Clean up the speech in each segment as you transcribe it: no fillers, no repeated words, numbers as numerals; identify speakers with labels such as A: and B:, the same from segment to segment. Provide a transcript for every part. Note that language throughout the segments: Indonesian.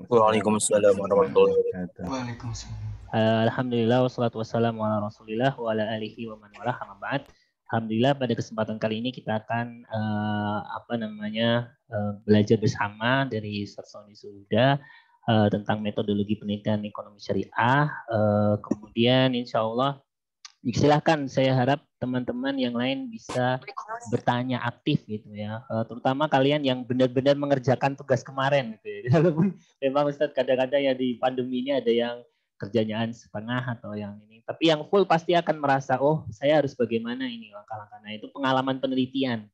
A: Waalaikumsalam warahmatullahi wabarakatuh.
B: Waalaikumsalam.
C: Alhamdulillah wassalatu wassalamu ala Rasulillah wa ala alihi wa man walah amma ba'd. Alhamdulillah pada kesempatan kali ini kita akan belajar bersama dari Ustaz Sony Suda tentang metodologi penelitian ekonomi syariah. Kemudian insya Allah silakan, saya harap teman-teman yang lain bisa bertanya aktif gitu ya. Terutama kalian yang benar-benar mengerjakan tugas kemarin gitu ya. Walaupun memang Ustaz kadang-kadang ya di pandemi ini ada yang kerjanya setengah atau yang ini. Tapi yang full pasti akan merasa, oh saya harus bagaimana ini langkah-langkah. Nah itu pengalaman penelitian.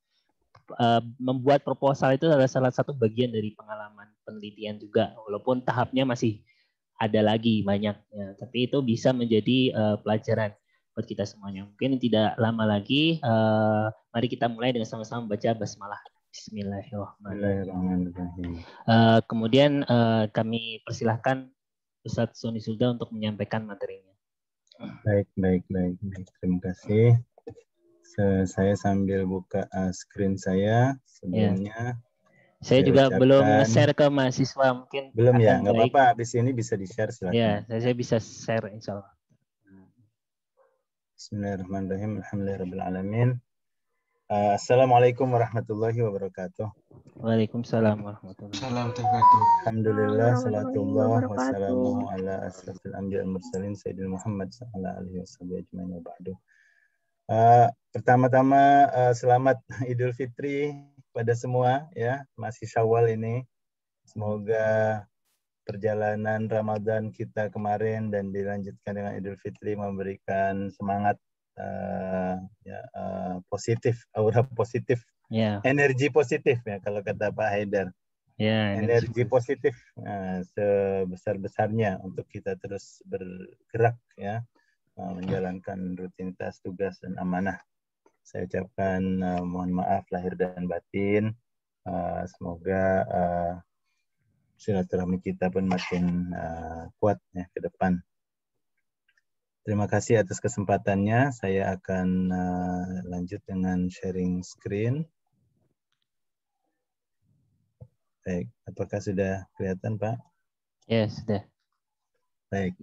C: Membuat proposal itu adalah salah satu bagian dari pengalaman penelitian juga. Walaupun tahapnya masih ada lagi banyaknya. Tapi itu bisa menjadi pelajaran buat kita semuanya. Mungkin tidak lama lagi, mari kita mulai dengan sama-sama baca basmalah. Bismillahirrahmanirrahim. Kemudian kami persilahkan Ustadz Sony Suda untuk menyampaikan materinya.
A: Baik. Terima kasih. Saya sambil buka screen saya sebelumnya.
C: Saya juga belum share ke mahasiswa, mungkin
A: belum ya, nggak apa-apa. Habis ini bisa di-share silakan.
C: Ya, saya bisa share insya Allah.
A: Bismillahirrahmanirrahim. Alhamdulillahirrahmanirrahim. Assalamualaikum warahmatullahi wabarakatuh.
C: Waalaikumsalam warahmatullahi
B: wabarakatuh.
A: Alhamdulillah, salatullah wassalamu ala asrafil anbiya wal mursalin sayyidina Muhammad sallallahu alaihi wasallam wa ba'du. Pertama-tama selamat Idul Fitri pada semua ya, masih Syawal ini. Semoga perjalanan Ramadan kita kemarin dan dilanjutkan dengan Idul Fitri memberikan semangat positif, aura positif, energi positif ya kalau kata Pak Haidar. Energi positif sebesar-besarnya untuk kita terus bergerak ya, menjalankan rutinitas tugas dan amanah. Saya ucapkan mohon maaf lahir dan batin. Semoga silaturahmi kita pun makin kuat ya ke depan. Terima kasih atas kesempatannya. Saya akan lanjut dengan sharing screen. Baik, apakah sudah kelihatan, Pak?
C: Ya, sudah.
A: Baik.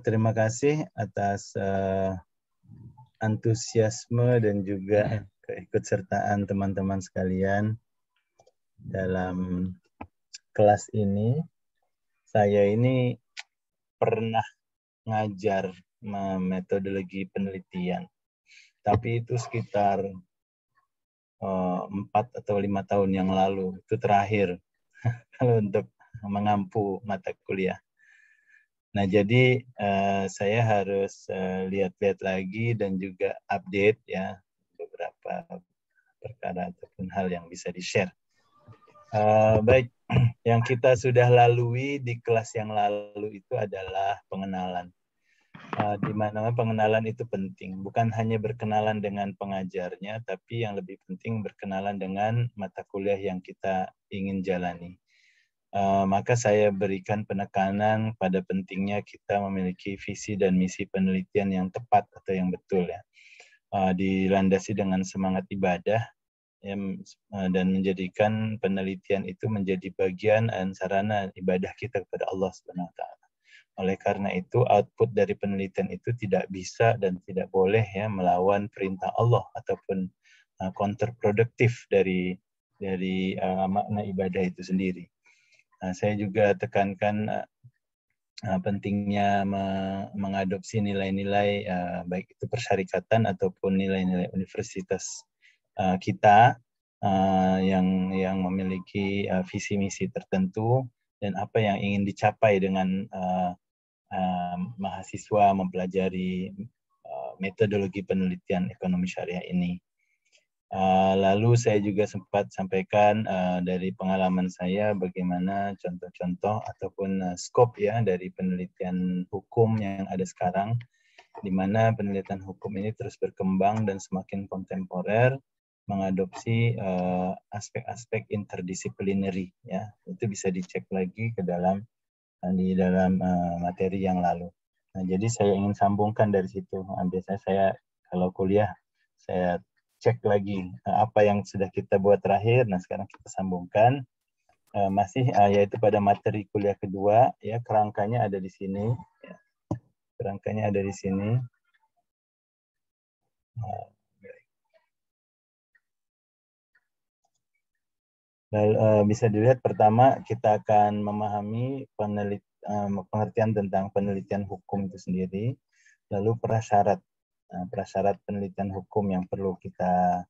A: Terima kasih atas antusiasme dan juga keikutsertaan teman-teman sekalian dalam kelas ini. Saya ini pernah ngajar metodologi penelitian, tapi itu sekitar 4 atau 5 tahun yang lalu, itu terakhir kalau untuk mengampu mata kuliah. Nah, jadi saya harus lihat-lihat lagi dan juga update ya beberapa perkara ataupun hal yang bisa di-share. Baik, yang kita sudah lalui di kelas yang lalu itu adalah pengenalan. Di mana pengenalan itu penting, bukan hanya berkenalan dengan pengajarnya, tapi yang lebih penting berkenalan dengan mata kuliah yang kita ingin jalani. Maka saya berikan penekanan pada pentingnya kita memiliki visi dan misi penelitian yang tepat atau yang betul ya, dilandasi dengan semangat ibadah ya, dan menjadikan penelitian itu menjadi bagian dan sarana ibadah kita kepada Allah Subhanahu wa taala. Oleh karena itu output dari penelitian itu tidak bisa dan tidak boleh ya melawan perintah Allah ataupun counterproductive dari makna ibadah itu sendiri. Saya juga tekankan pentingnya mengadopsi nilai-nilai baik itu persyarikatan ataupun nilai-nilai universitas kita yang memiliki visi misi tertentu dan apa yang ingin dicapai dengan mahasiswa mempelajari metodologi penelitian ekonomi syariah ini. Lalu saya juga sempat sampaikan dari pengalaman saya bagaimana contoh-contoh ataupun skop ya dari penelitian hukum yang ada sekarang, di mana penelitian hukum ini terus berkembang dan semakin kontemporer, mengadopsi aspek-aspek interdisciplinary ya. Itu bisa dicek lagi di dalam materi yang lalu. Nah, jadi saya ingin sambungkan dari situ. Biasanya saya kalau kuliah saya cek lagi apa yang sudah kita buat terakhir. Nah, sekarang kita sambungkan. Masih yaitu pada materi kuliah kedua, ya, kerangkanya ada di sini. Ya. Kerangkanya ada di sini. Bisa dilihat pertama kita akan memahami pengertian tentang penelitian hukum itu sendiri, lalu prasyarat prasyarat penelitian hukum yang perlu kita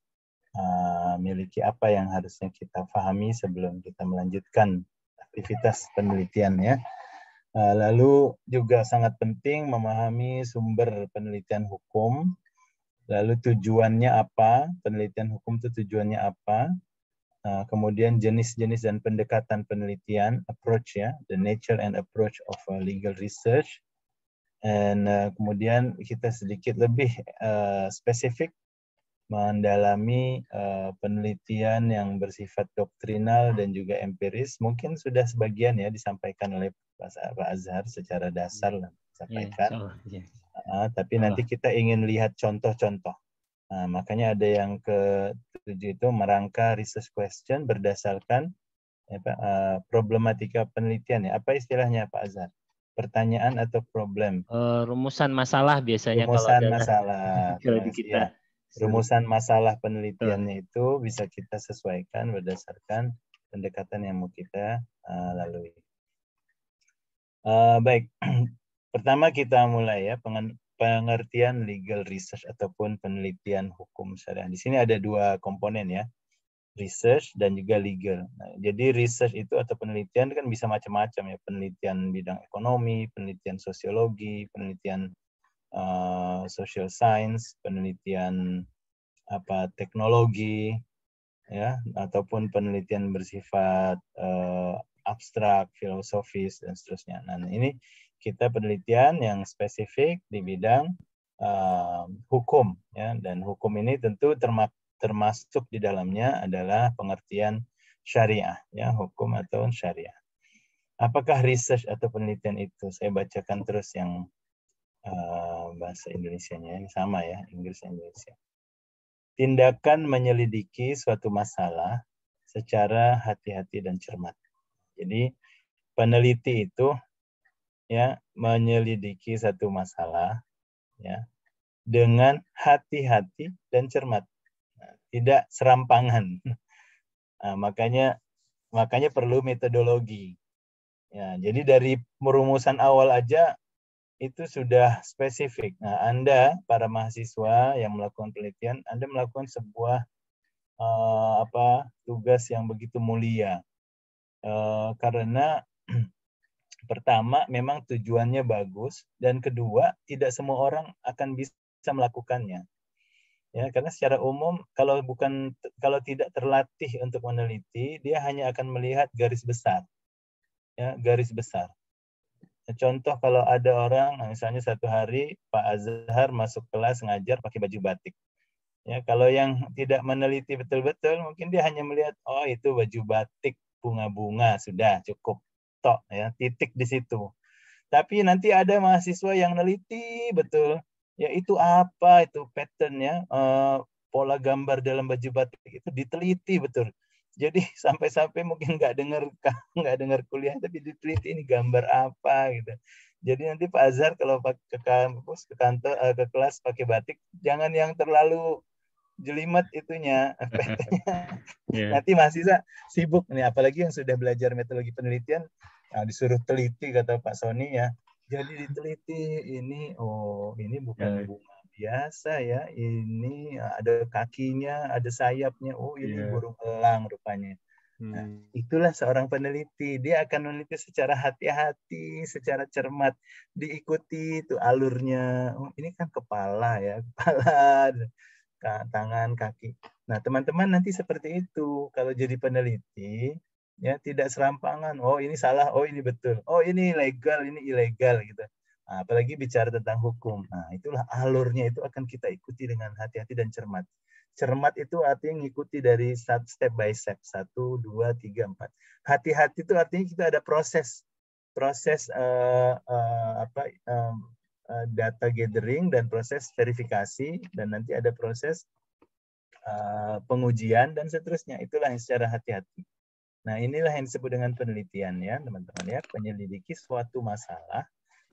A: miliki, apa yang harusnya kita pahami sebelum kita melanjutkan aktivitas penelitian, ya. Lalu juga sangat penting memahami sumber penelitian hukum, lalu tujuannya apa, penelitian hukum itu tujuannya apa, kemudian jenis-jenis dan pendekatan penelitian, approach, ya, the nature and approach of legal research, dan kemudian kita sedikit lebih spesifik mendalami penelitian yang bersifat doktrinal dan juga empiris. Mungkin sudah sebagian ya disampaikan oleh Pak Azhar secara dasar lah disampaikan. Tapi nanti kita ingin lihat contoh-contoh. Makanya ada yang ke-7 itu merangka research question berdasarkan problematika penelitian. Ya. Apa istilahnya Pak Azhar? Pertanyaan atau problem?
C: Rumusan masalah biasanya
A: rumusan masalah.
C: kalau di kita.
A: Ya. Rumusan masalah penelitiannya itu bisa kita sesuaikan berdasarkan pendekatan yang mau kita lalui. Baik, pertama kita mulai ya pengertian legal research ataupun penelitian hukum syariah. Di sini ada dua komponen ya, research dan juga legal. Nah, jadi research itu atau penelitian kan bisa macam-macam ya, penelitian bidang ekonomi, penelitian sosiologi, penelitian social science, penelitian teknologi, ya, ataupun penelitian bersifat abstrak, filosofis dan seterusnya. Nah, ini kita penelitian yang spesifik di bidang hukum, ya, dan hukum ini tentu termasuk di dalamnya adalah pengertian syariah, ya, hukum atau syariah. Apakah research atau penelitian itu? Saya bacakan terus yang bahasa Indonesianya, ini sama ya, Inggris Indonesia. Tindakan menyelidiki suatu masalah secara hati-hati dan cermat. Jadi peneliti itu ya menyelidiki satu masalah ya dengan hati-hati dan cermat, tidak serampangan. Nah, makanya perlu metodologi. Ya, jadi dari perumusan awal aja itu sudah spesifik. Nah, Anda para mahasiswa yang melakukan penelitian, Anda melakukan sebuah tugas yang begitu mulia. Karena pertama memang tujuannya bagus, dan kedua tidak semua orang akan bisa melakukannya. Ya, karena secara umum kalau tidak terlatih untuk meneliti, dia hanya akan melihat garis besar. Ya, garis besar. Contoh kalau ada orang, misalnya satu hari Pak Azhar masuk kelas ngajar pakai baju batik. Ya, kalau yang tidak meneliti betul-betul, mungkin dia hanya melihat, oh itu baju batik bunga-bunga, sudah cukup, tok ya, titik di situ. Tapi nanti ada mahasiswa yang neliti betul, ya itu apa itu patternnya, pola gambar dalam baju batik itu diteliti betul. Jadi sampai-sampai mungkin nggak dengar kuliah, tapi diteliti ini gambar apa gitu. Jadi nanti Pak Azhar kalau ke kampus, ke kantor, ke kelas pakai batik, jangan yang terlalu jelimet itunya, Nanti mahasiswa sibuk nih, apalagi yang sudah belajar metodologi penelitian, disuruh teliti kata Pak Sony ya. Jadi diteliti ini, oh ini bukan bunga biasa ya, ini ada kakinya, ada sayapnya, oh ini burung elang rupanya. Nah, itulah seorang peneliti, dia akan meneliti secara hati-hati, secara cermat, diikuti itu alurnya. Oh, ini kan kepala ya, kepala, tangan, kaki. Nah, teman-teman nanti seperti itu. Kalau jadi peneliti, ya tidak serampangan. Oh, ini salah, oh ini betul. Oh, ini legal, ini ilegal gitu. Nah, apalagi bicara tentang hukum. Nah, itulah alurnya itu akan kita ikuti dengan hati-hati dan cermat. Cermat itu artinya ngikuti dari step by step. 1, 2, 3, 4. Hati-hati itu artinya kita ada proses data gathering dan proses verifikasi, dan nanti ada proses pengujian dan seterusnya. Itulah yang secara hati-hati. Nah, inilah yang disebut dengan penelitian ya, teman-teman ya, penyelidiki suatu masalah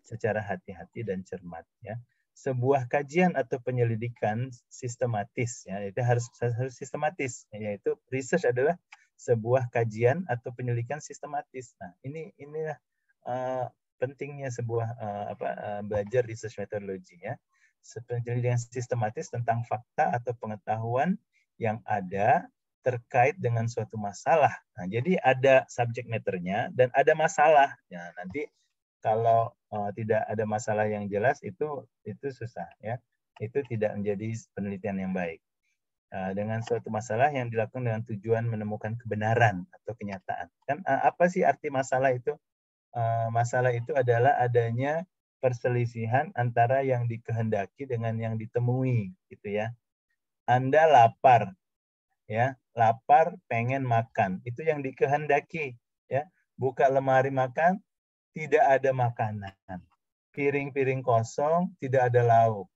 A: secara hati-hati dan cermat ya. Sebuah kajian atau penyelidikan sistematis ya, itu harus sistematis, yaitu research adalah sebuah kajian atau penyelidikan sistematis. Nah, inilah pentingnya sebuah belajar research methodology ya. Penyelidikan sistematis tentang fakta atau pengetahuan yang ada terkait dengan suatu masalah. Nah, jadi ada subject matter-nya dan ada masalah. Ya, nanti kalau tidak ada masalah yang jelas itu susah ya. Itu tidak menjadi penelitian yang baik. Dengan suatu masalah yang dilakukan dengan tujuan menemukan kebenaran atau kenyataan. Kan apa sih arti masalah itu? Masalah itu adalah adanya perselisihan antara yang dikehendaki dengan yang ditemui, gitu ya. Anda lapar, ya, lapar pengen makan, itu yang dikehendaki, ya. Buka lemari makan, tidak ada makanan, piring-piring kosong, tidak ada lauk.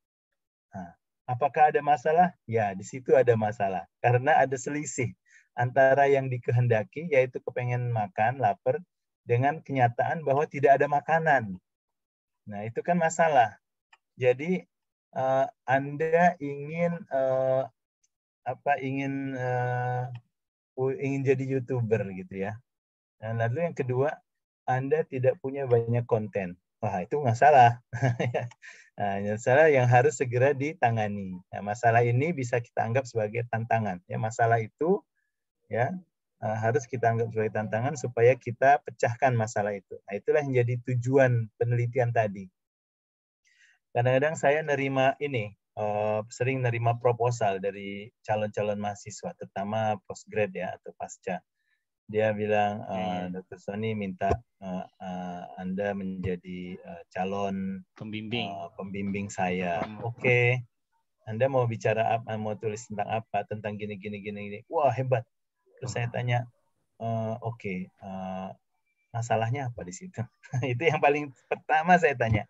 A: Nah, apakah ada masalah? Ya, di situ ada masalah karena ada selisih antara yang dikehendaki, yaitu kepengen makan, lapar, dengan kenyataan bahwa tidak ada makanan. Nah, itu kan masalah. Jadi Anda ingin ingin jadi YouTuber gitu ya. Dan lalu yang kedua, Anda tidak punya banyak konten. Wah, itu masalah. Nah, masalah yang harus segera ditangani. Nah, masalah ini bisa kita anggap sebagai tantangan. Ya, masalah itu ya harus kita anggap sebagai tantangan supaya kita pecahkan masalah itu. Nah, itulah yang jadi tujuan penelitian tadi. Kadang-kadang saya sering nerima proposal dari calon-calon mahasiswa, terutama postgrad ya atau pasca. Dia bilang, Dr. Sony minta Anda menjadi calon pembimbing saya. Oke. Anda mau bicara apa? Mau tulis tentang apa? Tentang gini. Wah, hebat. Terus saya tanya, oke, masalahnya apa di situ? Itu yang paling pertama saya tanya.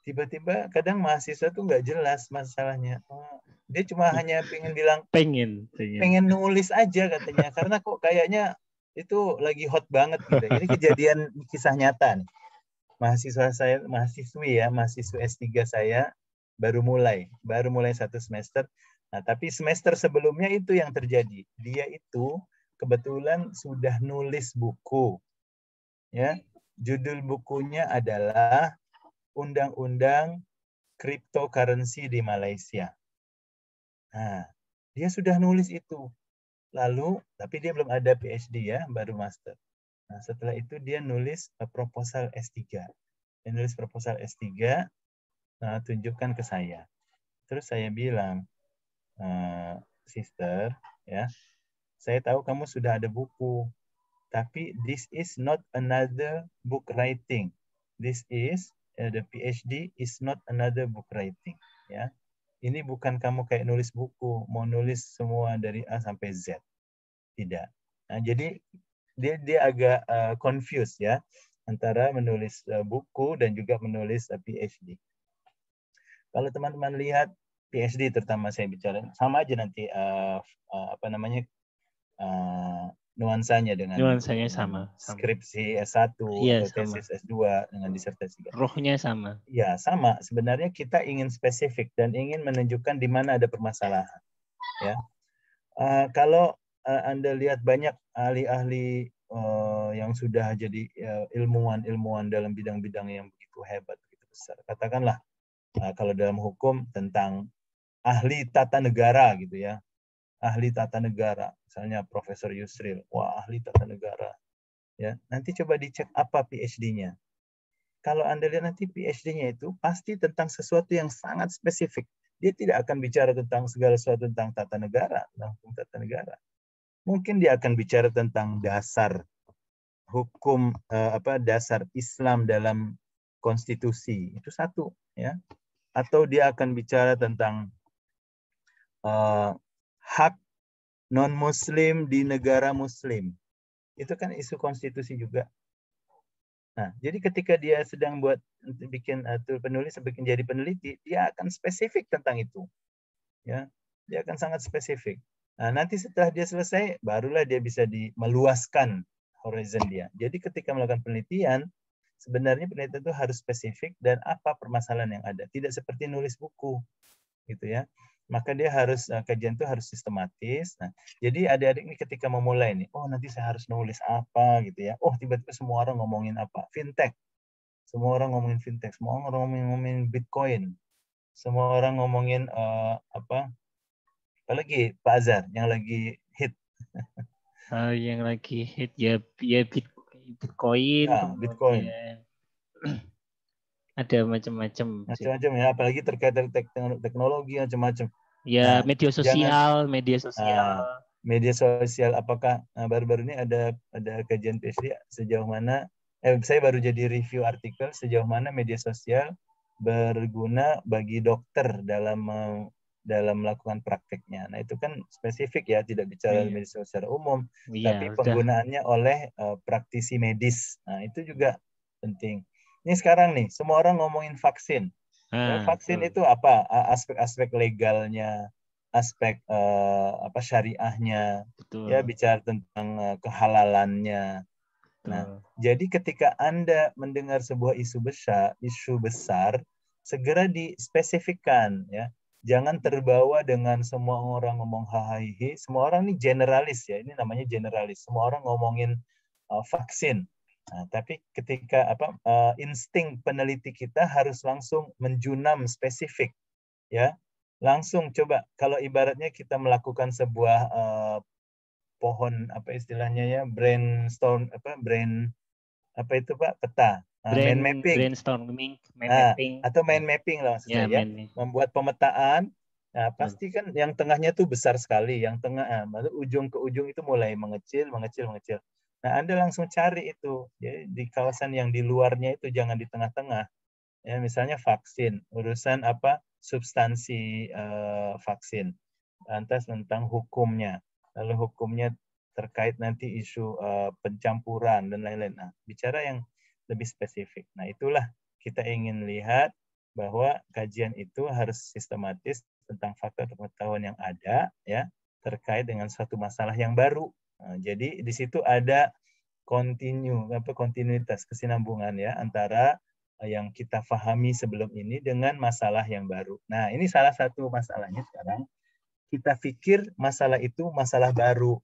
A: Tiba-tiba kadang mahasiswa tuh nggak jelas masalahnya. Dia cuma hanya pengen bilang, pengen nulis aja katanya. Karena kok kayaknya itu lagi hot banget gitu. Ini kejadian kisah nyata nih. Mahasiswa S3 saya baru mulai 1 semester. Nah, tapi semester sebelumnya itu yang terjadi. Dia itu kebetulan sudah nulis buku. Ya, judul bukunya adalah Undang-Undang Cryptocurrency di Malaysia. Nah, dia sudah nulis itu. Lalu, tapi dia belum ada PhD ya, baru master. Nah, setelah itu dia nulis proposal S3. Dia nulis proposal S3, tunjukkan ke saya. Terus saya bilang, sister, ya, saya tahu kamu sudah ada buku, tapi this is not another book writing. This is the PhD is not another book writing. Ya, ini bukan kamu kayak nulis buku, mau nulis semua dari A sampai Z. Tidak. Nah, jadi dia agak confused ya antara menulis buku dan juga menulis PhD. Kalau teman-teman lihat PhD terutama saya bicara sama aja nanti nuansanya dengan
C: sama.
A: Skripsi S1 atau tesis S2 dengan disertasi.
C: Rohnya sama.
A: Ya, sama. Sebenarnya kita ingin spesifik dan ingin menunjukkan di mana ada permasalahan. Ya. Kalau Anda lihat banyak ahli-ahli yang sudah jadi ilmuwan dalam bidang-bidang yang begitu hebat, begitu besar. Katakanlah kalau dalam hukum tentang ahli tata negara gitu ya. Ahli tata negara, misalnya Profesor Yusril, wah ahli tata negara. Ya, nanti coba dicek apa PhD-nya. Kalau Anda lihat nanti PhD-nya itu pasti tentang sesuatu yang sangat spesifik. Dia tidak akan bicara tentang segala sesuatu tentang tata negara, tentang hukum tata negara. Mungkin dia akan bicara tentang dasar hukum dasar Islam dalam konstitusi. Itu satu, ya. Atau dia akan bicara tentang hak non-Muslim di negara Muslim. Itu kan isu konstitusi juga. Nah, jadi ketika dia sedang bikin jadi peneliti, dia akan spesifik tentang itu. Ya. dia akan sangat spesifik. Nah, nanti setelah dia selesai, barulah dia bisa meluaskan horizon dia. Jadi ketika melakukan penelitian, sebenarnya penelitian itu harus spesifik dan apa permasalahan yang ada. Tidak seperti nulis buku, gitu ya. Maka dia harus kajian itu harus sistematis. Nah, jadi adik-adik ini ketika memulai nih, oh nanti saya harus nulis apa gitu ya. Oh tiba-tiba semua orang ngomongin apa? Fintech. Semua orang ngomongin fintech. Semua orang ngomongin Bitcoin. Semua orang ngomongin apa? Apalagi Pak Azhar yang lagi hit.
C: Yang lagi hit ya Bitcoin,
A: Ya, Bitcoin.
C: kemudian ada macam-macam sih.
A: Macam-macam ya, apalagi terkait dari teknologi macam-macam.
C: Ya,
A: Nah,
C: media
A: jangan
C: sosial, media sosial.
A: media sosial apakah baru-baru ini ada kajian PhD sejauh mana saya baru jadi review artikel sejauh mana media sosial berguna bagi dokter dalam melakukan prakteknya. Nah, itu kan spesifik ya, tidak bicara
C: Iya,
A: media sosial secara umum, tapi
C: iya, udah.
A: penggunaannya oleh praktisi medis. Nah, itu juga penting. Ini sekarang nih, semua orang ngomongin vaksin. Ya,
C: Nah,
A: vaksin itu apa? Aspek-aspek legalnya, aspek apa syariahnya, ya
C: betul,
A: bicara tentang kehalalannya. Nah,
C: betul.
A: jadi ketika Anda mendengar sebuah isu besar, segera dispesifikkan ya. Jangan terbawa dengan semua orang ngomong hahaha. Semua orang ini generalis ya. Ini namanya generalis. Semua orang ngomongin vaksin. Nah, tapi ketika insting peneliti kita harus langsung menjunam spesifik ya. Langsung coba kalau ibaratnya kita melakukan sebuah pohon apa istilahnya ya brainstorm apa itu Pak peta mind mapping
C: Brainstorming, mind
A: nah
C: mapping.
A: atau
C: Ya,
A: mind mapping lah maksud
C: ya,
A: saya ya membuat pemetaan. Nah,
C: betul.
A: pasti kan yang tengahnya tuh besar sekali, yang tengah lalu ujung ke ujung itu mulai mengecil, mengecil, mengecil. Nah, Anda langsung cari itu ya, di kawasan yang di luarnya itu, jangan di tengah-tengah. Ya, misalnya vaksin, urusan apa substansi vaksin, lantas tentang hukumnya, lalu hukumnya terkait nanti isu pencampuran dan lain-lain. Nah, bicara yang lebih spesifik. Nah, itulah kita ingin lihat bahwa kajian itu harus sistematis tentang fakta atau pengetahuan yang ada ya terkait dengan suatu masalah yang baru. Nah, jadi di situ ada kontinuitas kesinambungan ya antara yang kita pahami sebelum ini dengan masalah yang baru. Nah, ini salah satu masalahnya sekarang. Kita pikir masalah itu masalah baru.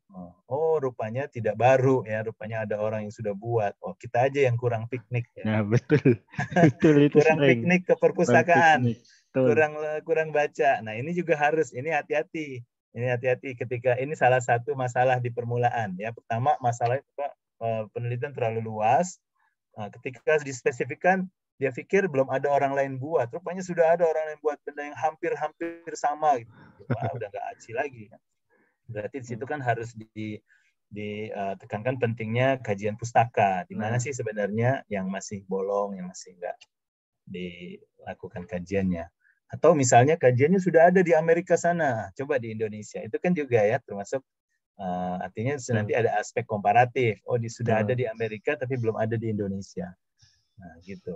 A: Oh, rupanya tidak baru ya. Rupanya ada orang yang sudah buat. Oh, kita aja yang kurang piknik ya.
C: Nah, betul. Betul itu
A: Kurang
C: sering.
A: piknik ke
C: Bang
A: perpustakaan.
C: piknik. Betul.
A: Kurang baca. Nah, ini juga harus ini hati-hati. Ini hati-hati ketika ini salah satu masalah di permulaan ya. Pertama, masalah itu Pak, penelitian terlalu luas. Nah, ketika dispesifikkan, dia pikir belum ada orang lain buat. Rupanya sudah ada orang lain buat benda yang hampir-hampir sama. Gitu. Wah, udah nggak aci lagi. Berarti di situ kan harus ditekankan pentingnya kajian pustaka. Di mana
C: Nah,
A: sih sebenarnya yang masih bolong, yang masih nggak dilakukan kajiannya. Atau misalnya kajiannya sudah ada di Amerika sana, coba di Indonesia. Itu kan juga ya termasuk artinya nanti
C: betul.
A: ada aspek komparatif. Oh, sudah ada
C: Betul.
A: di Amerika tapi belum ada di Indonesia. Nah, gitu.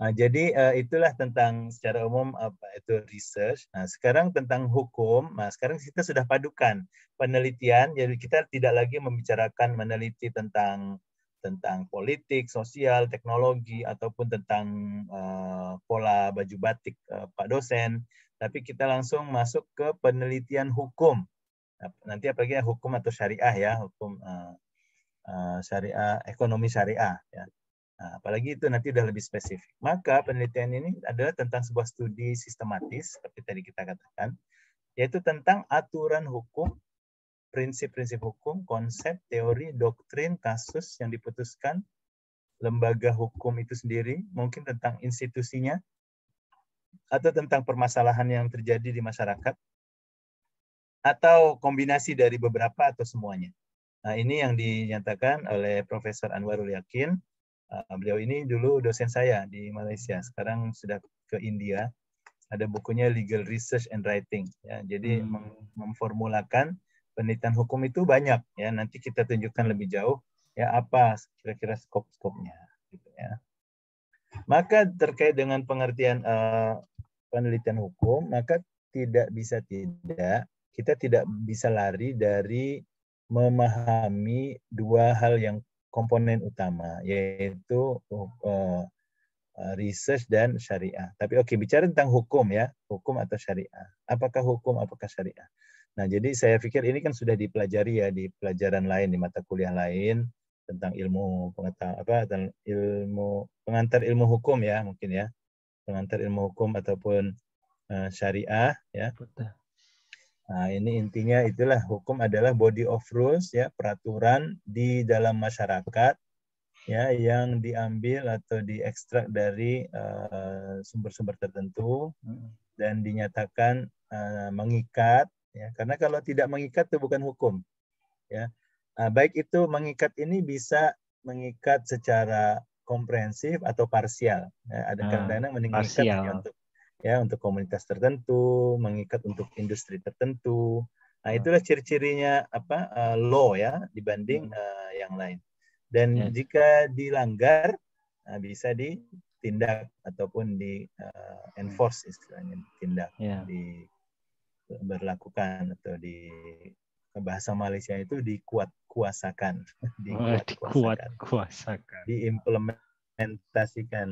A: Jadi itulah tentang secara umum apa itu research. Nah, sekarang tentang hukum. Nah, sekarang kita sudah padukan penelitian. Jadi kita tidak lagi membicarakan meneliti tentang politik, sosial, teknologi ataupun tentang pola baju batik Pak dosen, tapi kita langsung masuk ke penelitian hukum. Nah, nanti apalagi hukum atau syariah ya, hukum syariah, ekonomi syariah ya. Nah, apalagi itu nanti udah lebih spesifik. Maka penelitian ini adalah tentang sebuah studi sistematis, seperti tadi kita katakan, yaitu tentang aturan hukum, prinsip-prinsip hukum, konsep, teori, doktrin, kasus yang diputuskan, lembaga hukum itu sendiri, mungkin tentang institusinya, atau tentang permasalahan yang terjadi di masyarakat, atau kombinasi dari beberapa atau semuanya. Nah, ini yang dinyatakan oleh Profesor Anwarul Yakin. Beliau ini dulu dosen saya di Malaysia, sekarang sudah ke India. Ada bukunya Legal Research and Writing. Ya, jadi memformulakan penelitian hukum itu banyak. Ya, nanti kita tunjukkan lebih jauh ya apa kira-kira skop-skopnya. Gitu ya. Maka terkait dengan pengertian penelitian hukum, maka tidak bisa kita tidak bisa lari dari memahami dua hal yang komponen utama, yaitu research dan syariah. Tapi oke, bicara tentang hukum ya, hukum atau syariah. Apakah hukum, apakah syariah? Nah, jadi saya pikir ini kan sudah dipelajari ya di pelajaran lain, di mata kuliah lain tentang ilmu pengetahuan ilmu pengantar ilmu hukum ya, mungkin ya. Pengantar ilmu hukum ataupun syariah ya. Nah, ini intinya itulah hukum adalah body of rules ya, peraturan di dalam masyarakat ya yang diambil atau diekstrak dari sumber-sumber tertentu dan dinyatakan mengikat ya, karena kalau tidak mengikat itu bukan hukum ya. Baik itu mengikat ini bisa mengikat secara komprehensif atau parsial ya. Ada kadang-kadang mengikat hanya untuk komunitas tertentu, mengikat untuk industri tertentu. Nah, itulah ciri-cirinya law ya dibanding yang lain. Dan jika dilanggar, bisa ditindak ataupun di enforce istilahnya, ditindak, diberlakukan atau di bahasa Malaysia itu dikuatkuasakan, diimplementasikan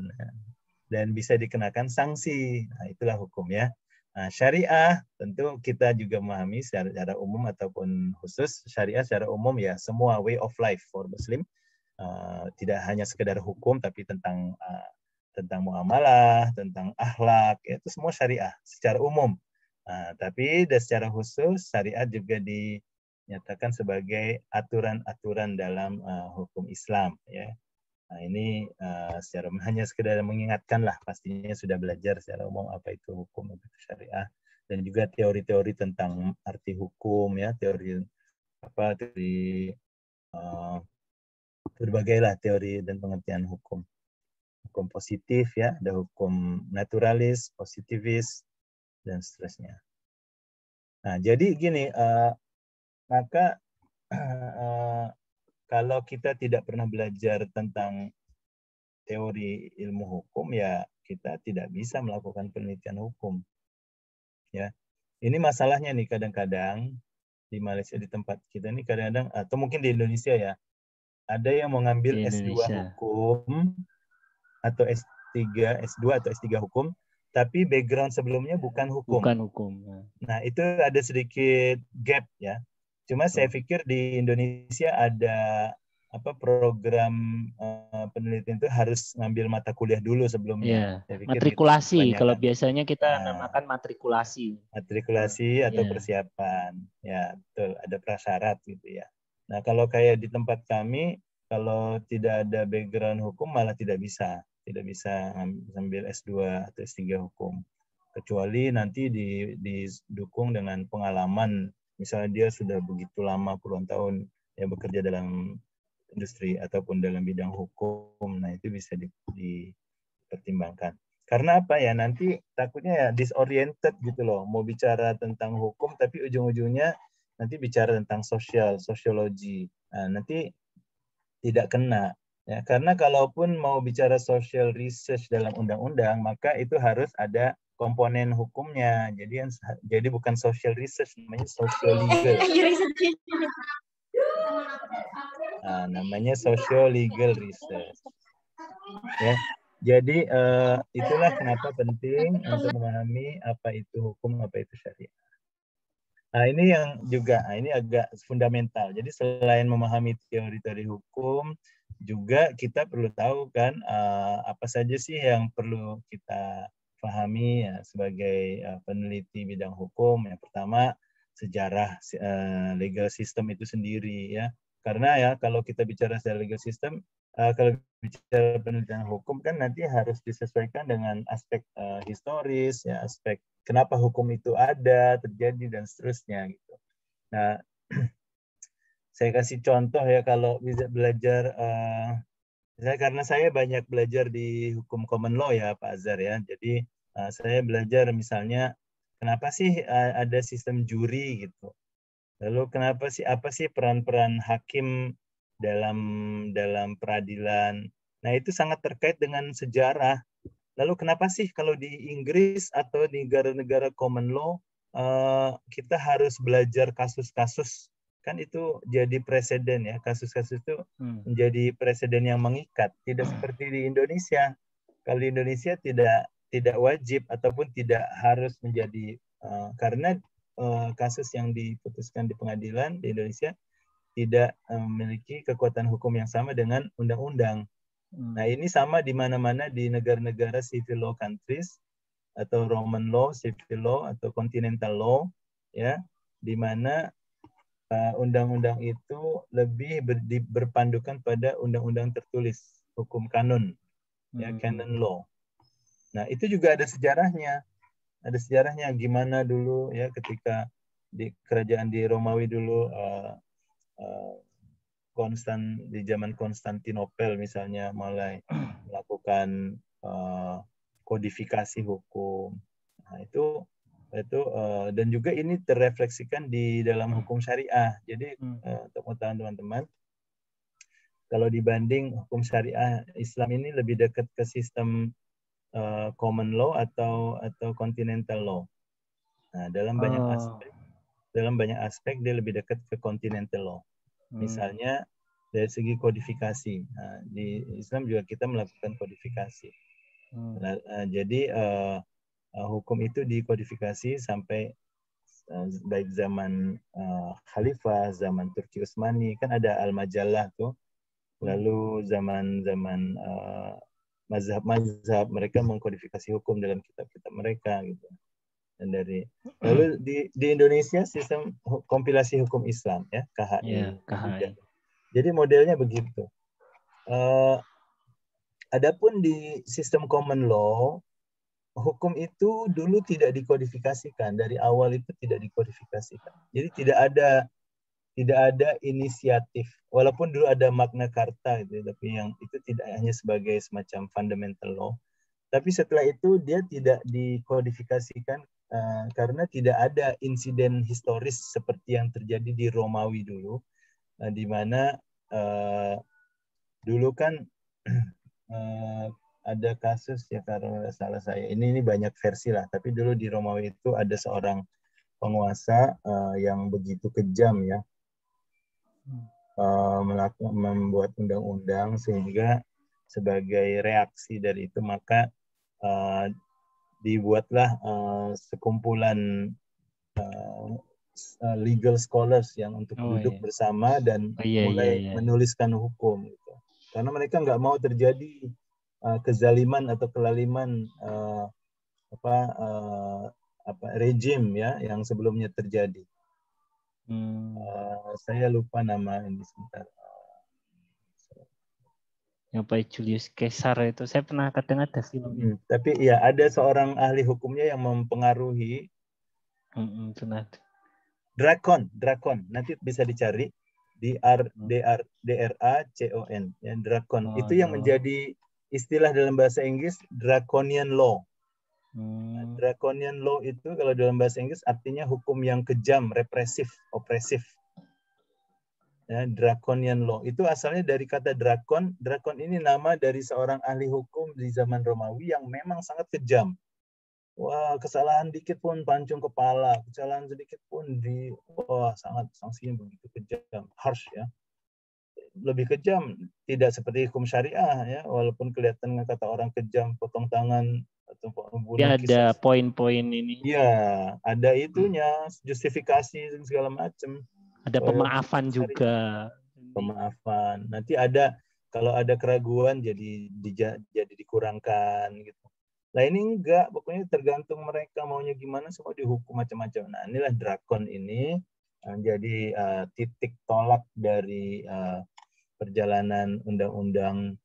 A: dan bisa dikenakan sanksi. Nah, itulah hukum ya. Nah, syariah tentu kita juga memahami secara umum ataupun khusus. Syariah secara umum ya semua way of life for Muslim. Tidak hanya sekedar hukum tapi tentang muamalah, tentang akhlak, itu semua syariah secara umum. Tapi secara khusus syariat juga dinyatakan sebagai aturan-aturan dalam hukum Islam ya. Nah, ini secara hanya sekedar mengingatkan lah, pastinya sudah belajar secara umum apa itu hukum, apa itu syariah, dan juga teori-teori tentang arti hukum ya, teori berbagai lah teori dan pengertian hukum. Hukum positif ya, ada hukum naturalis, positivis, dan seterusnya. Nah, jadi gini, maka kalau kita tidak pernah belajar tentang teori ilmu hukum, ya kita tidak bisa melakukan penelitian hukum. Ya, ini masalahnya nih kadang-kadang di Malaysia, di tempat kita ini kadang-kadang, atau mungkin di Indonesia ya, ada yang mau ngambil S2 hukum atau S3 atau S3 hukum, tapi background sebelumnya bukan hukum. Nah, itu ada sedikit gap ya. Cuma saya pikir di Indonesia ada program penelitian itu harus ngambil mata kuliah dulu sebelumnya.
C: Saya pikir matrikulasi, gitu, kalau biasanya kita namakan matrikulasi.
A: Matrikulasi atau persiapan. Ya, betul, ada prasyarat gitu ya. Nah, kalau kayak di tempat kami, kalau tidak ada background hukum malah tidak bisa ambil S2 atau S3 hukum. Kecuali nanti didukung dengan pengalaman, misalnya dia sudah begitu lama puluhan tahun ya bekerja dalam industri ataupun dalam bidang hukum. Nah, itu bisa dipertimbangkan. Karena apa ya, nanti takutnya ya disoriented gitu loh, mau bicara tentang hukum tapi ujung-ujungnya nanti bicara tentang sosiologi. Nah, nanti tidak kena ya, karena kalaupun mau bicara social research dalam undang-undang, maka itu harus ada komponen hukumnya. Jadi bukan social research, namanya social legal. Namanya social legal research. Ya. Jadi itulah kenapa penting untuk memahami apa itu hukum, apa itu syariah. Nah, ini yang juga, ini agak fundamental. Jadi selain memahami teori-teori hukum, juga kita perlu tahu kan apa saja sih yang perlu kita pahami ya, sebagai peneliti bidang hukum. Yang pertama, sejarah legal system itu sendiri ya. Karena ya kalau kita bicara sejarah legal system, kalau bicara penelitian hukum kan nanti harus disesuaikan dengan aspek historis ya, aspek kenapa hukum itu ada, terjadi, dan seterusnya gitu. Nah, saya kasih contoh ya, kalau bisa belajar, karena saya banyak belajar di hukum common law ya Pak Azhar ya, jadi saya belajar misalnya kenapa sih ada sistem juri gitu. Lalu apa sih peran-peran hakim dalam peradilan. Nah, itu sangat terkait dengan sejarah. Lalu kenapa sih kalau di Inggris atau di negara-negara common law kita harus belajar kasus-kasus, kan itu jadi presiden ya, kasus-kasus itu menjadi presiden yang mengikat, tidak seperti di Indonesia. Kalau di Indonesia tidak wajib ataupun tidak harus menjadi karena kasus yang diputuskan di pengadilan di Indonesia tidak memiliki kekuatan hukum yang sama dengan undang-undang. Nah, ini sama di mana-mana di negara-negara civil law countries atau Roman law, civil law atau continental law, ya, di mana undang-undang itu lebih berpandukan pada undang-undang tertulis, hukum kanon, ya, canon law. Nah, itu juga ada sejarahnya. Ada sejarahnya gimana dulu ya ketika di kerajaan di Romawi dulu di zaman Konstantinopel misalnya mulai melakukan kodifikasi hukum. Nah, itu dan juga ini terrefleksikan di dalam hukum syariah. Jadi untuk mengetahui teman-teman, kalau dibanding hukum syariah Islam ini lebih dekat ke sistem common law atau continental law. Nah, dalam banyak aspek dia lebih dekat ke continental law. Misalnya dari segi kodifikasi. Nah, di Islam juga kita melakukan kodifikasi. Jadi hukum itu dikodifikasi sampai baik zaman Khalifah, zaman Turki Utsmani, kan ada Al-Majallah tuh. Lalu zaman-zaman mazhab mereka mengkodifikasi hukum dalam kitab-kitab mereka gitu. Dan lalu di Indonesia sistem kompilasi hukum Islam ya, KHI.
C: KHI.
A: Jadi modelnya begitu. Adapun di sistem common law, hukum itu dulu tidak dikodifikasikan, dari awal itu tidak dikodifikasikan. Jadi tidak ada inisiatif, walaupun dulu ada Magna Carta gitu, tapi yang itu tidak hanya sebagai semacam fundamental law. Tapi setelah itu dia tidak dikodifikasikan karena tidak ada insiden historis seperti yang terjadi di Romawi dulu, di mana dulu kan ada kasus ya, karena salah saya ini banyak versi lah, tapi dulu di Romawi itu ada seorang penguasa yang begitu kejam ya, membuat undang-undang sehingga sebagai reaksi dari itu maka dibuatlah sekumpulan legal scholars yang untuk duduk bersama dan mulai menuliskan hukum gitu. Karena mereka nggak mau terjadi kezaliman atau kelaliman rejim ya yang sebelumnya terjadi. Saya lupa nama ini sebentar.
C: Yang Pak Julius Caesar itu saya pernah kadang ada filmnya.
A: Tapi ya ada seorang ahli hukumnya yang mempengaruhi. Drakon. Nanti bisa dicari DRACON ya, drakon. Itu yang menjadi istilah dalam bahasa Inggris draconian law. Draconian law itu kalau dalam bahasa Inggris artinya hukum yang kejam, represif, opresif. Ya, draconian law itu asalnya dari kata drakon. Drakon ini nama dari seorang ahli hukum di zaman Romawi yang memang sangat kejam. Wah, kesalahan dikit pun pancung kepala, kesalahan sedikit pun sangat sanksinya begitu kejam, harsh ya. Lebih kejam, tidak seperti hukum syariah ya, walaupun kelihatan kata orang kejam, potong tangan atau bunuh.
C: Ya, ada poin-poin ini.
A: Iya, ada itunya, justifikasi segala macam.
C: Ada pemaafan juga.
A: Pemaafan. Nanti ada kalau ada keraguan jadi dikurangkan gitu. Nah ini enggak, pokoknya tergantung mereka maunya gimana, semua dihukum macam-macam. Nah inilah drakon ini jadi titik tolak dari perjalanan undang-undang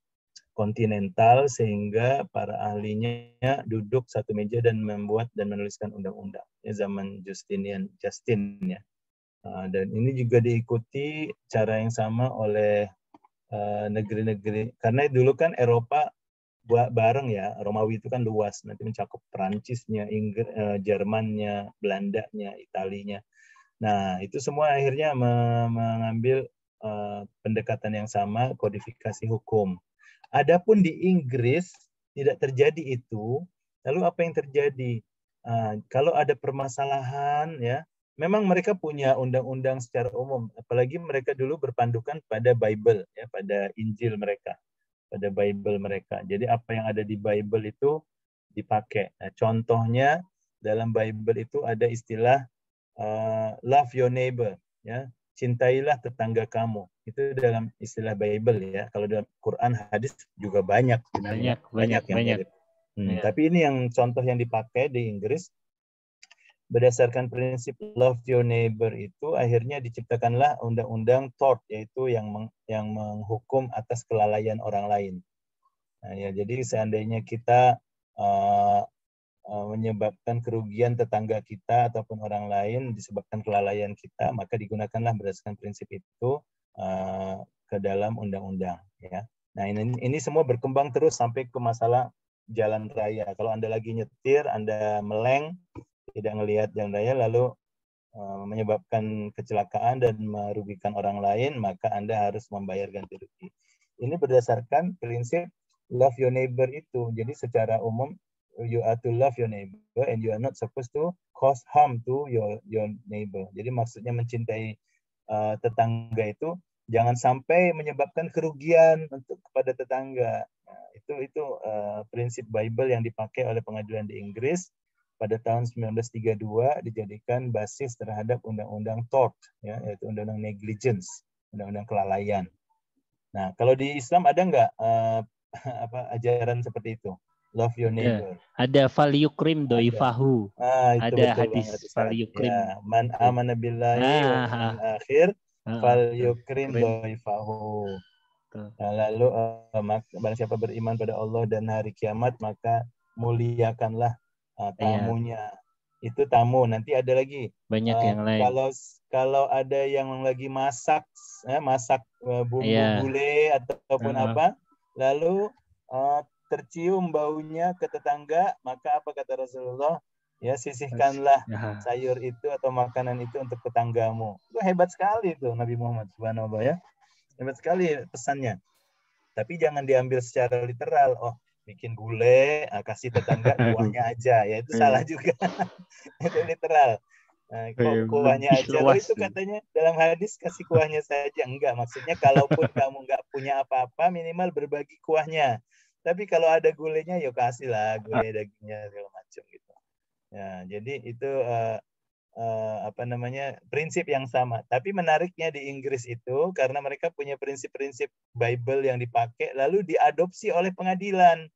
A: kontinental sehingga para ahlinya duduk satu meja dan membuat dan menuliskan undang-undang ya, zaman Justin ya. Dan ini juga diikuti cara yang sama oleh negeri-negeri, karena dulu kan Eropa bareng ya, Romawi itu kan luas, nanti mencakup Perancisnya, Jermannya, Belandanya, Italinya. Nah itu semua akhirnya mengambil pendekatan yang sama, kodifikasi hukum. Adapun di Inggris tidak terjadi itu. Lalu apa yang terjadi? Kalau ada permasalahan ya, memang mereka punya undang-undang secara umum, apalagi mereka dulu berpandukan pada Bible ya, pada Injil mereka, pada Bible mereka. Jadi apa yang ada di Bible itu dipakai. Nah, contohnya dalam Bible itu ada istilah love your neighbor ya, cintailah tetangga kamu. Itu dalam istilah Bible ya. Kalau dalam Quran, hadis juga banyak sebenarnya, banyak yang mirip.
C: Ya.
A: Tapi ini yang contoh yang dipakai di Inggris berdasarkan prinsip love your neighbor itu akhirnya diciptakanlah undang-undang tort, yaitu yang menghukum atas kelalaian orang lain. Nah, ya, jadi seandainya kita menyebabkan kerugian tetangga kita ataupun orang lain disebabkan kelalaian kita, maka digunakanlah berdasarkan prinsip itu ke dalam undang-undang. Ya. Nah, ini semua berkembang terus sampai ke masalah jalan raya. Kalau Anda lagi nyetir, Anda meleng, tidak melihat jalan raya, lalu menyebabkan kecelakaan dan merugikan orang lain, maka Anda harus membayar ganti rugi. Ini berdasarkan prinsip love your neighbor itu. Jadi secara umum, you are to love your neighbor and you are not supposed to cause harm to your neighbor. Jadi maksudnya mencintai tetangga itu jangan sampai menyebabkan kerugian untuk kepada tetangga. Nah, itu prinsip Bible yang dipakai oleh pengadilan di Inggris pada tahun 1932 dijadikan basis terhadap undang-undang tort, ya, yaitu undang-undang negligence, undang-undang kelalaian. Nah, kalau di Islam ada nggak ajaran seperti itu? Love your neighbor.
C: Ada fal yukrim doifahu.
A: Itu
C: ada
A: betul
C: hadis fal yukrim.
A: Ya, man amana billahi wal yawmil akhir fal yukrim doifahu. Nah, lalu barang siapa beriman pada Allah dan hari kiamat, maka muliakanlah tamunya. Itu tamu. Nanti ada lagi.
C: Banyak yang lain.
A: Kalau ada yang lagi masak bumbu gulai ataupun apa, lalu tercium baunya ke tetangga, maka apa kata Rasulullah? Ya, sisihkanlah sayur itu atau makanan itu untuk tetanggamu. Itu hebat sekali itu Nabi Muhammad subhanallah ya. Hebat sekali pesannya. Tapi jangan diambil secara literal. Oh, bikin gulai, kasih tetangga kuahnya aja. Ya itu salah juga. Itu literal. Nah, kok kuahnya aja? Loh, itu katanya dalam hadis kasih kuahnya saja. Enggak, maksudnya kalaupun kamu enggak punya apa-apa, minimal berbagi kuahnya. Tapi kalau ada gulainya, ya kasihlah gulai dagingnya segala macam gitu. Ya, jadi itu prinsip yang sama. Tapi menariknya di Inggris itu karena mereka punya prinsip-prinsip Bible yang dipakai lalu diadopsi oleh pengadilan.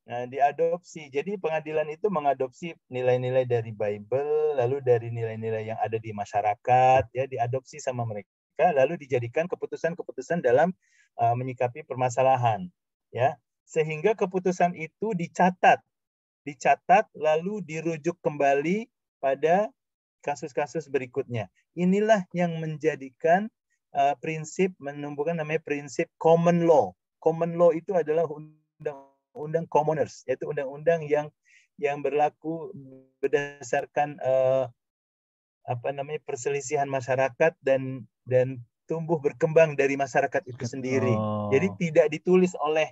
A: Nah, diadopsi. Jadi pengadilan itu mengadopsi nilai-nilai dari Bible lalu dari nilai-nilai yang ada di masyarakat, ya, diadopsi sama mereka lalu dijadikan keputusan-keputusan dalam menyikapi permasalahan, ya. Sehingga keputusan itu dicatat lalu dirujuk kembali pada kasus-kasus berikutnya. Inilah yang menjadikan prinsip, menumbuhkan namanya prinsip common law. Common law itu adalah undang-undang commoners, yaitu undang-undang yang berlaku berdasarkan perselisihan masyarakat dan tumbuh berkembang dari masyarakat itu sendiri. Jadi tidak ditulis oleh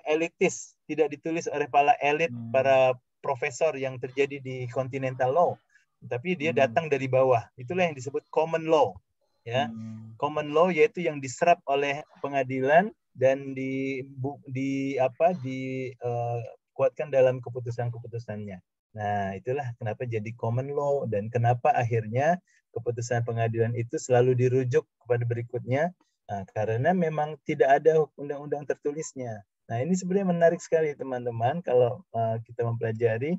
A: elitis, tidak ditulis oleh para elit, para profesor yang terjadi di continental law, tapi dia datang dari bawah. Itulah yang disebut common law, ya. Common law yaitu yang diserap oleh pengadilan dan dikuatkan dalam keputusan-keputusannya. Nah, itulah kenapa jadi common law dan kenapa akhirnya keputusan pengadilan itu selalu dirujuk kepada berikutnya. Nah, karena memang tidak ada undang-undang tertulisnya. Nah, ini sebenarnya menarik sekali teman-teman kalau kita mempelajari.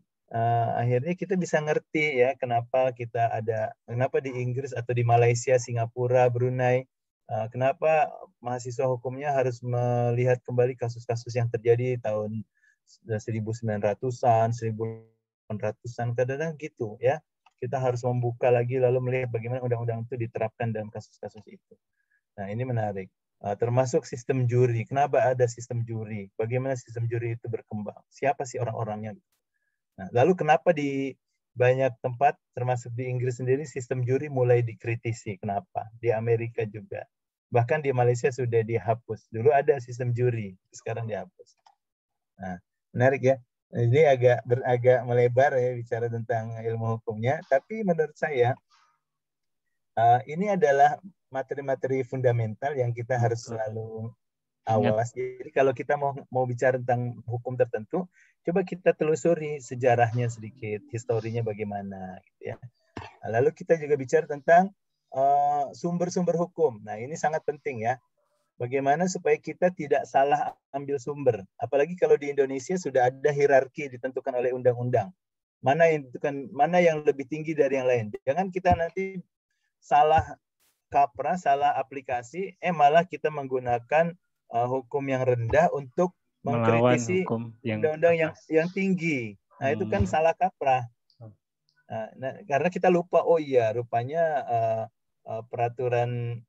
A: Akhirnya kita bisa ngerti ya kenapa di Inggris atau di Malaysia, Singapura, Brunei, kenapa mahasiswa hukumnya harus melihat kembali kasus-kasus yang terjadi tahun 1900-an, 1800-an, kadang-kadang gitu ya. Kita harus membuka lagi lalu melihat bagaimana undang-undang itu diterapkan dalam kasus-kasus itu. Nah, ini menarik. Termasuk sistem juri. Kenapa ada sistem juri? Bagaimana sistem juri itu berkembang? Siapa sih orang-orangnya? Nah, lalu kenapa di banyak tempat, termasuk di Inggris sendiri, sistem juri mulai dikritisi? Kenapa? Di Amerika juga. Bahkan di Malaysia sudah dihapus. Dulu ada sistem juri, sekarang dihapus. Nah, menarik ya. Ini agak melebar ya bicara tentang ilmu hukumnya, tapi menurut saya ini adalah materi-materi fundamental yang kita harus
C: Betul.
A: selalu
C: Ingat.
A: awas. Jadi kalau kita mau bicara tentang hukum tertentu, coba kita telusuri sejarahnya sedikit, historinya bagaimana, gitu ya. Lalu kita juga bicara tentang sumber-sumber hukum. Nah, ini sangat penting ya. Bagaimana supaya kita tidak salah ambil sumber. Apalagi kalau di Indonesia sudah ada hierarki ditentukan oleh undang-undang. Mana yang lebih tinggi dari yang lain. Jangan kita nanti salah kaprah, salah aplikasi, malah kita menggunakan hukum yang rendah untuk
C: Melawan
A: mengkritisi
C: hukum yang
A: undang-undang
C: atas.
A: yang tinggi. Nah, itu kan salah kaprah. Nah, karena kita lupa, oh iya, rupanya peraturan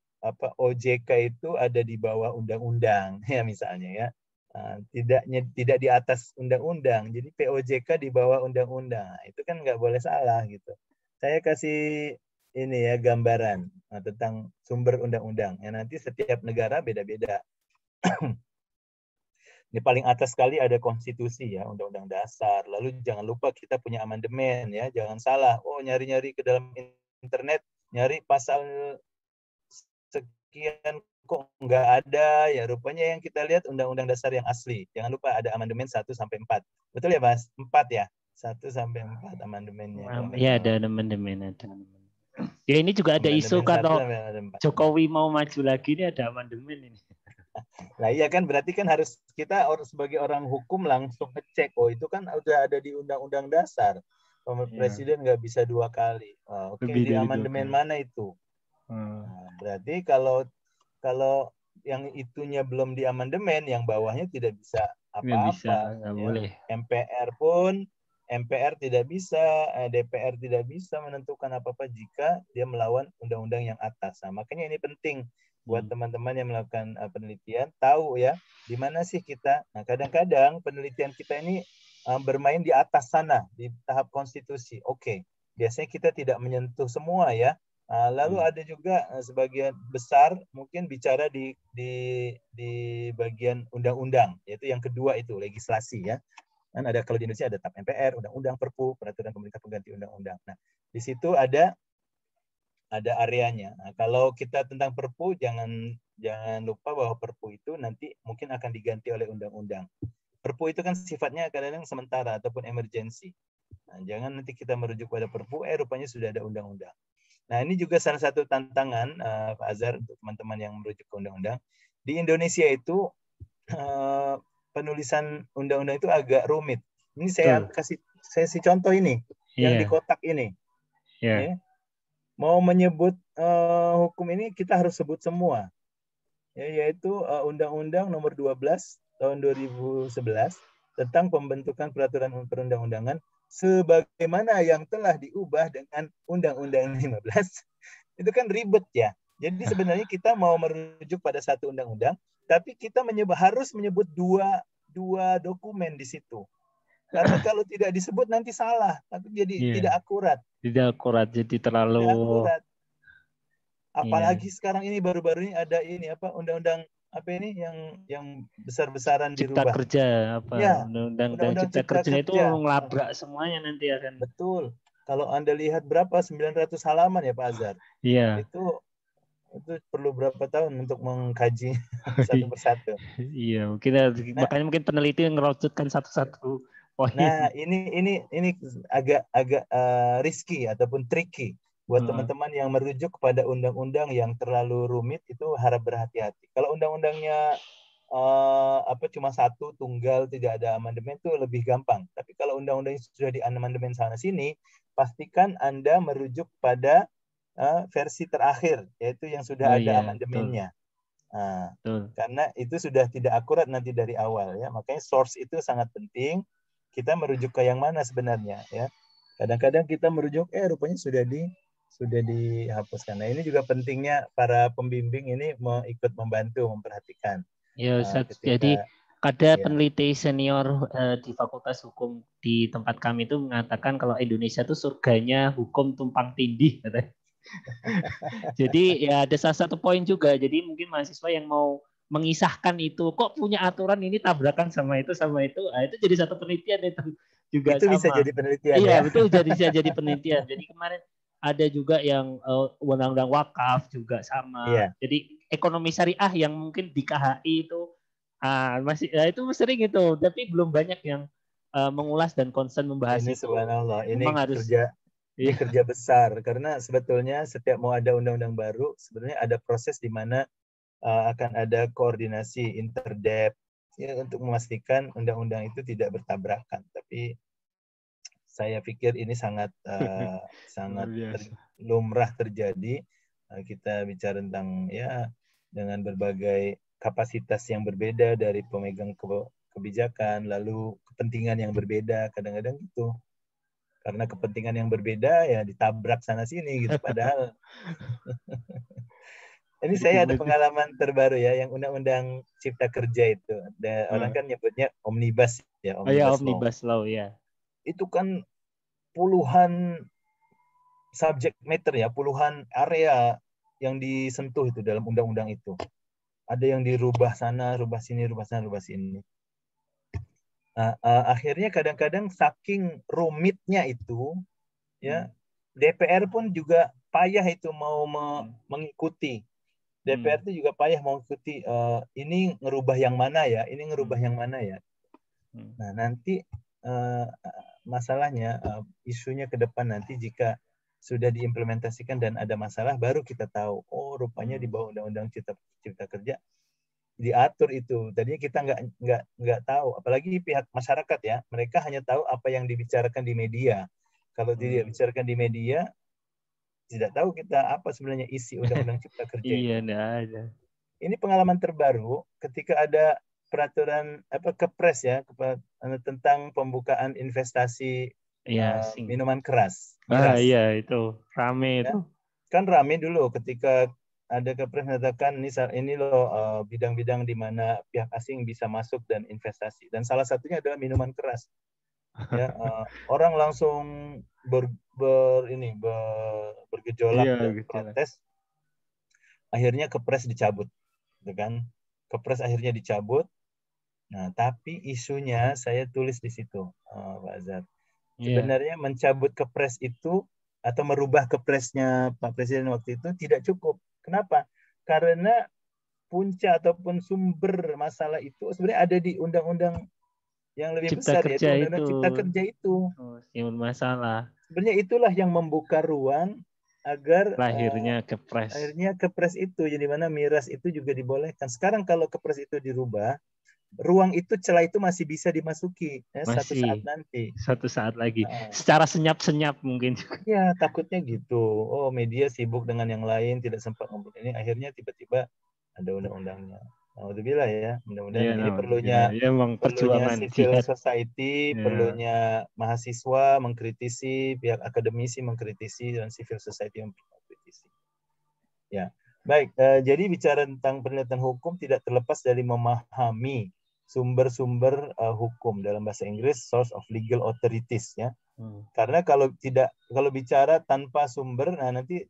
A: OJK itu ada di bawah undang-undang, ya misalnya ya. Tidak di atas undang-undang, jadi POJK di bawah undang-undang. Nah, itu kan nggak boleh salah gitu. Saya kasih ini ya gambaran tentang sumber undang-undang. Ya, nanti setiap negara beda-beda. Di paling atas sekali ada konstitusi ya, undang-undang dasar. Lalu jangan lupa kita punya amandemen ya, jangan salah. Oh, nyari-nyari ke dalam internet, nyari pasal sekian kok nggak ada ya, rupanya yang kita lihat undang-undang dasar yang asli. Jangan lupa ada amandemen 1 sampai 4. Betul ya, Mas? 4 ya. 1 sampai 4 amandemennya kalau nggak
C: Ya,
A: salah.
C: ada amandemen. Ya, ini juga ada isu
A: Amandemen 1
C: kalau
A: sampai ada 4.
C: Jokowi mau maju lagi, ini ada amandemen ini.
A: Nah iya kan, berarti kan harus kita sebagai orang hukum langsung ngecek, oh itu kan udah ada di undang-undang dasar. Presiden nggak bisa 2 kali. Oke, di amandemen mana itu? Nah, berarti kalau yang itunya belum di amandemen, yang bawahnya tidak bisa apa-apa.
C: Nggak
A: Ya.
C: boleh.
A: MPR tidak bisa, DPR tidak bisa menentukan apa-apa jika dia melawan undang-undang yang atas. Nah, makanya ini penting buat teman-teman yang melakukan penelitian, tahu ya, di mana sih kita. Nah, kadang-kadang penelitian kita ini bermain di atas sana, di tahap konstitusi. Oke, biasanya kita tidak menyentuh semua ya. Lalu ada juga sebagian besar mungkin bicara di bagian undang-undang, yaitu yang kedua itu legislasi ya. Kan ada, kalau di Indonesia ada TAP MPR, undang-undang, Perpu, peraturan pemerintah pengganti undang-undang. Nah, di situ ada areanya. Nah, kalau kita tentang Perpu, jangan lupa bahwa Perpu itu nanti mungkin akan diganti oleh undang-undang. Perpu itu kan sifatnya kadang-kadang sementara ataupun emergensi. Nah, jangan nanti kita merujuk pada Perpu, rupanya sudah ada undang-undang. Nah, ini juga salah satu tantangan Pak Azhar untuk teman-teman yang merujuk ke undang-undang. Di Indonesia itu penulisan undang-undang itu agak rumit. Ini saya kasih contoh ini, yang di kotak ini. Ya. Mau menyebut hukum ini kita harus sebut semua, ya, yaitu Undang-Undang Nomor 12 tahun 2011 tentang pembentukan peraturan perundang-undangan sebagaimana yang telah diubah dengan Undang-Undang 15. Itu kan ribet ya. Jadi sebenarnya kita mau merujuk pada satu undang-undang, tapi kita harus menyebut dua dokumen di situ. Karena kalau tidak disebut nanti salah, tapi jadi tidak akurat.
C: Tidak akurat, jadi terlalu.
A: Tidak akurat. Apalagi sekarang ini baru-baru ini ada ini apa, undang-undang apa ini yang besar-besaran dirubah.
C: Cipta kerja apa?
A: Ya,
C: undang-undang Cipta kerja itu ngelabrak semuanya nanti akan.
A: Betul. Kalau Anda lihat berapa 900 halaman ya Pak Azhar.
C: Iya.
A: Itu perlu berapa tahun untuk mengkaji satu persatu.
C: Iya, makanya mungkin peneliti ngerocotkan satu-satu poin.
A: Nah, ini agak risky ataupun tricky buat teman-teman yang merujuk kepada undang-undang yang terlalu rumit, itu harap berhati-hati. Kalau undang-undangnya cuma satu tunggal, tidak ada amandemen, itu lebih gampang. Tapi kalau undang-undang sudah di amandemen sana sini, pastikan Anda merujuk pada versi terakhir, yaitu yang sudah ada amandemennya. Nah, karena itu sudah tidak akurat nanti dari awal ya. Makanya source itu sangat penting. Kita merujuk ke yang mana sebenarnya ya. Kadang-kadang kita merujuk rupanya sudah dihapuskan. Nah, ini juga pentingnya para pembimbing ini mau ikut membantu memperhatikan.
C: Ya, jadi ada peneliti senior di Fakultas Hukum di tempat kami itu mengatakan kalau Indonesia itu surganya hukum tumpang tindih katanya. Jadi ya ada salah satu poin juga. Jadi mungkin mahasiswa yang mau mengisahkan itu, kok punya aturan ini tabrakan sama itu, nah, itu jadi satu penelitian itu juga
A: Itu bisa
C: sama.
A: jadi penelitian
C: Iya
A: ya.
C: betul, bisa jadi penelitian. Jadi kemarin ada juga yang undang-undang wakaf juga sama.
A: Iya.
C: Jadi ekonomi syariah yang mungkin di KHI itu masih itu sering itu, tapi belum banyak yang mengulas dan concern membahas
A: Ini
C: itu.
A: subhanallah, ini
C: Memang harus
A: kerja besar karena sebetulnya setiap mau ada undang-undang baru sebenarnya ada proses di mana akan ada koordinasi interdep ya, untuk memastikan undang-undang itu tidak bertabrakan. Tapi saya pikir ini sangat lumrah terjadi. Kita bicara tentang ya dengan berbagai kapasitas yang berbeda dari pemegang kebijakan, lalu kepentingan yang berbeda, kadang-kadang gitu. Karena kepentingan yang berbeda ya ditabrak sana sini gitu. Padahal ini saya ada pengalaman terbaru ya, yang undang-undang Cipta Kerja itu. Orang kan nyebutnya omnibus ya,
C: omnibus law ya.
A: Itu kan puluhan subject matter ya, puluhan area yang disentuh itu dalam undang-undang itu. Ada yang dirubah sana, rubah sini, rubah sana, rubah sini. Nah, akhirnya kadang-kadang saking rumitnya itu, ya DPR pun juga payah itu mau mengikuti. DPR itu juga payah mau mengikuti ini ngerubah yang mana ya, ini ngerubah yang mana ya. Nah nanti masalahnya isunya ke depan nanti jika sudah diimplementasikan dan ada masalah baru kita tahu, oh rupanya di bawah Undang-Undang Cipta Kerja diatur itu. Tadinya kita nggak tahu, apalagi pihak masyarakat ya, mereka hanya tahu apa yang dibicarakan di media. Kalau tidak dibicarakan di media, tidak tahu kita apa sebenarnya isi Undang-Undang Cipta Kerja itu.
C: Iya, enggak ada.
A: Ini pengalaman terbaru ketika ada peraturan Kepres ya tentang pembukaan investasi minuman keras. Miras.
C: Iya itu rame
A: ya.
C: itu.
A: Kan rame dulu ketika ada Kepres mengatakan ini loh bidang-bidang di mana pihak asing bisa masuk dan investasi, dan salah satunya adalah minuman keras. Ya, orang langsung bergejolak dan protes. Akhirnya Kepres dicabut, gitu kan? Kepres akhirnya dicabut. Nah, tapi isunya saya tulis di situ, Pak Azhar. Sebenarnya mencabut Kepres itu atau merubah Kepresnya Pak Presiden waktu itu tidak cukup. Kenapa? Karena punca ataupun sumber masalah itu sebenarnya ada di undang-undang yang lebih besar, yaitu Undang-Undang Cipta Kerja itu.
C: Yang masalah.
A: Sebenarnya itulah yang membuka ruang agar
C: lahirnya Kepres.
A: Akhirnya Kepres itu, jadi mana miras itu juga dibolehkan. Sekarang kalau Kepres itu dirubah, ruang itu, celah itu masih bisa dimasuki satu saat nanti.
C: Satu saat lagi. Secara senyap-senyap mungkin.
A: Ya, takutnya gitu. Oh, media sibuk dengan yang lain, tidak sempat ngobrol ini. Akhirnya tiba-tiba ada undang-undangnya. Alhamdulillah ya. Mudah-mudahan ini perlunya civil society, perlunya mahasiswa mengkritisi, pihak akademisi mengkritisi, dan civil society mengkritisi. Ya, baik. Jadi bicara tentang penelitian hukum tidak terlepas dari memahami sumber-sumber hukum, dalam bahasa Inggris source of legal authorities ya. Karena kalau bicara tanpa sumber, nah nanti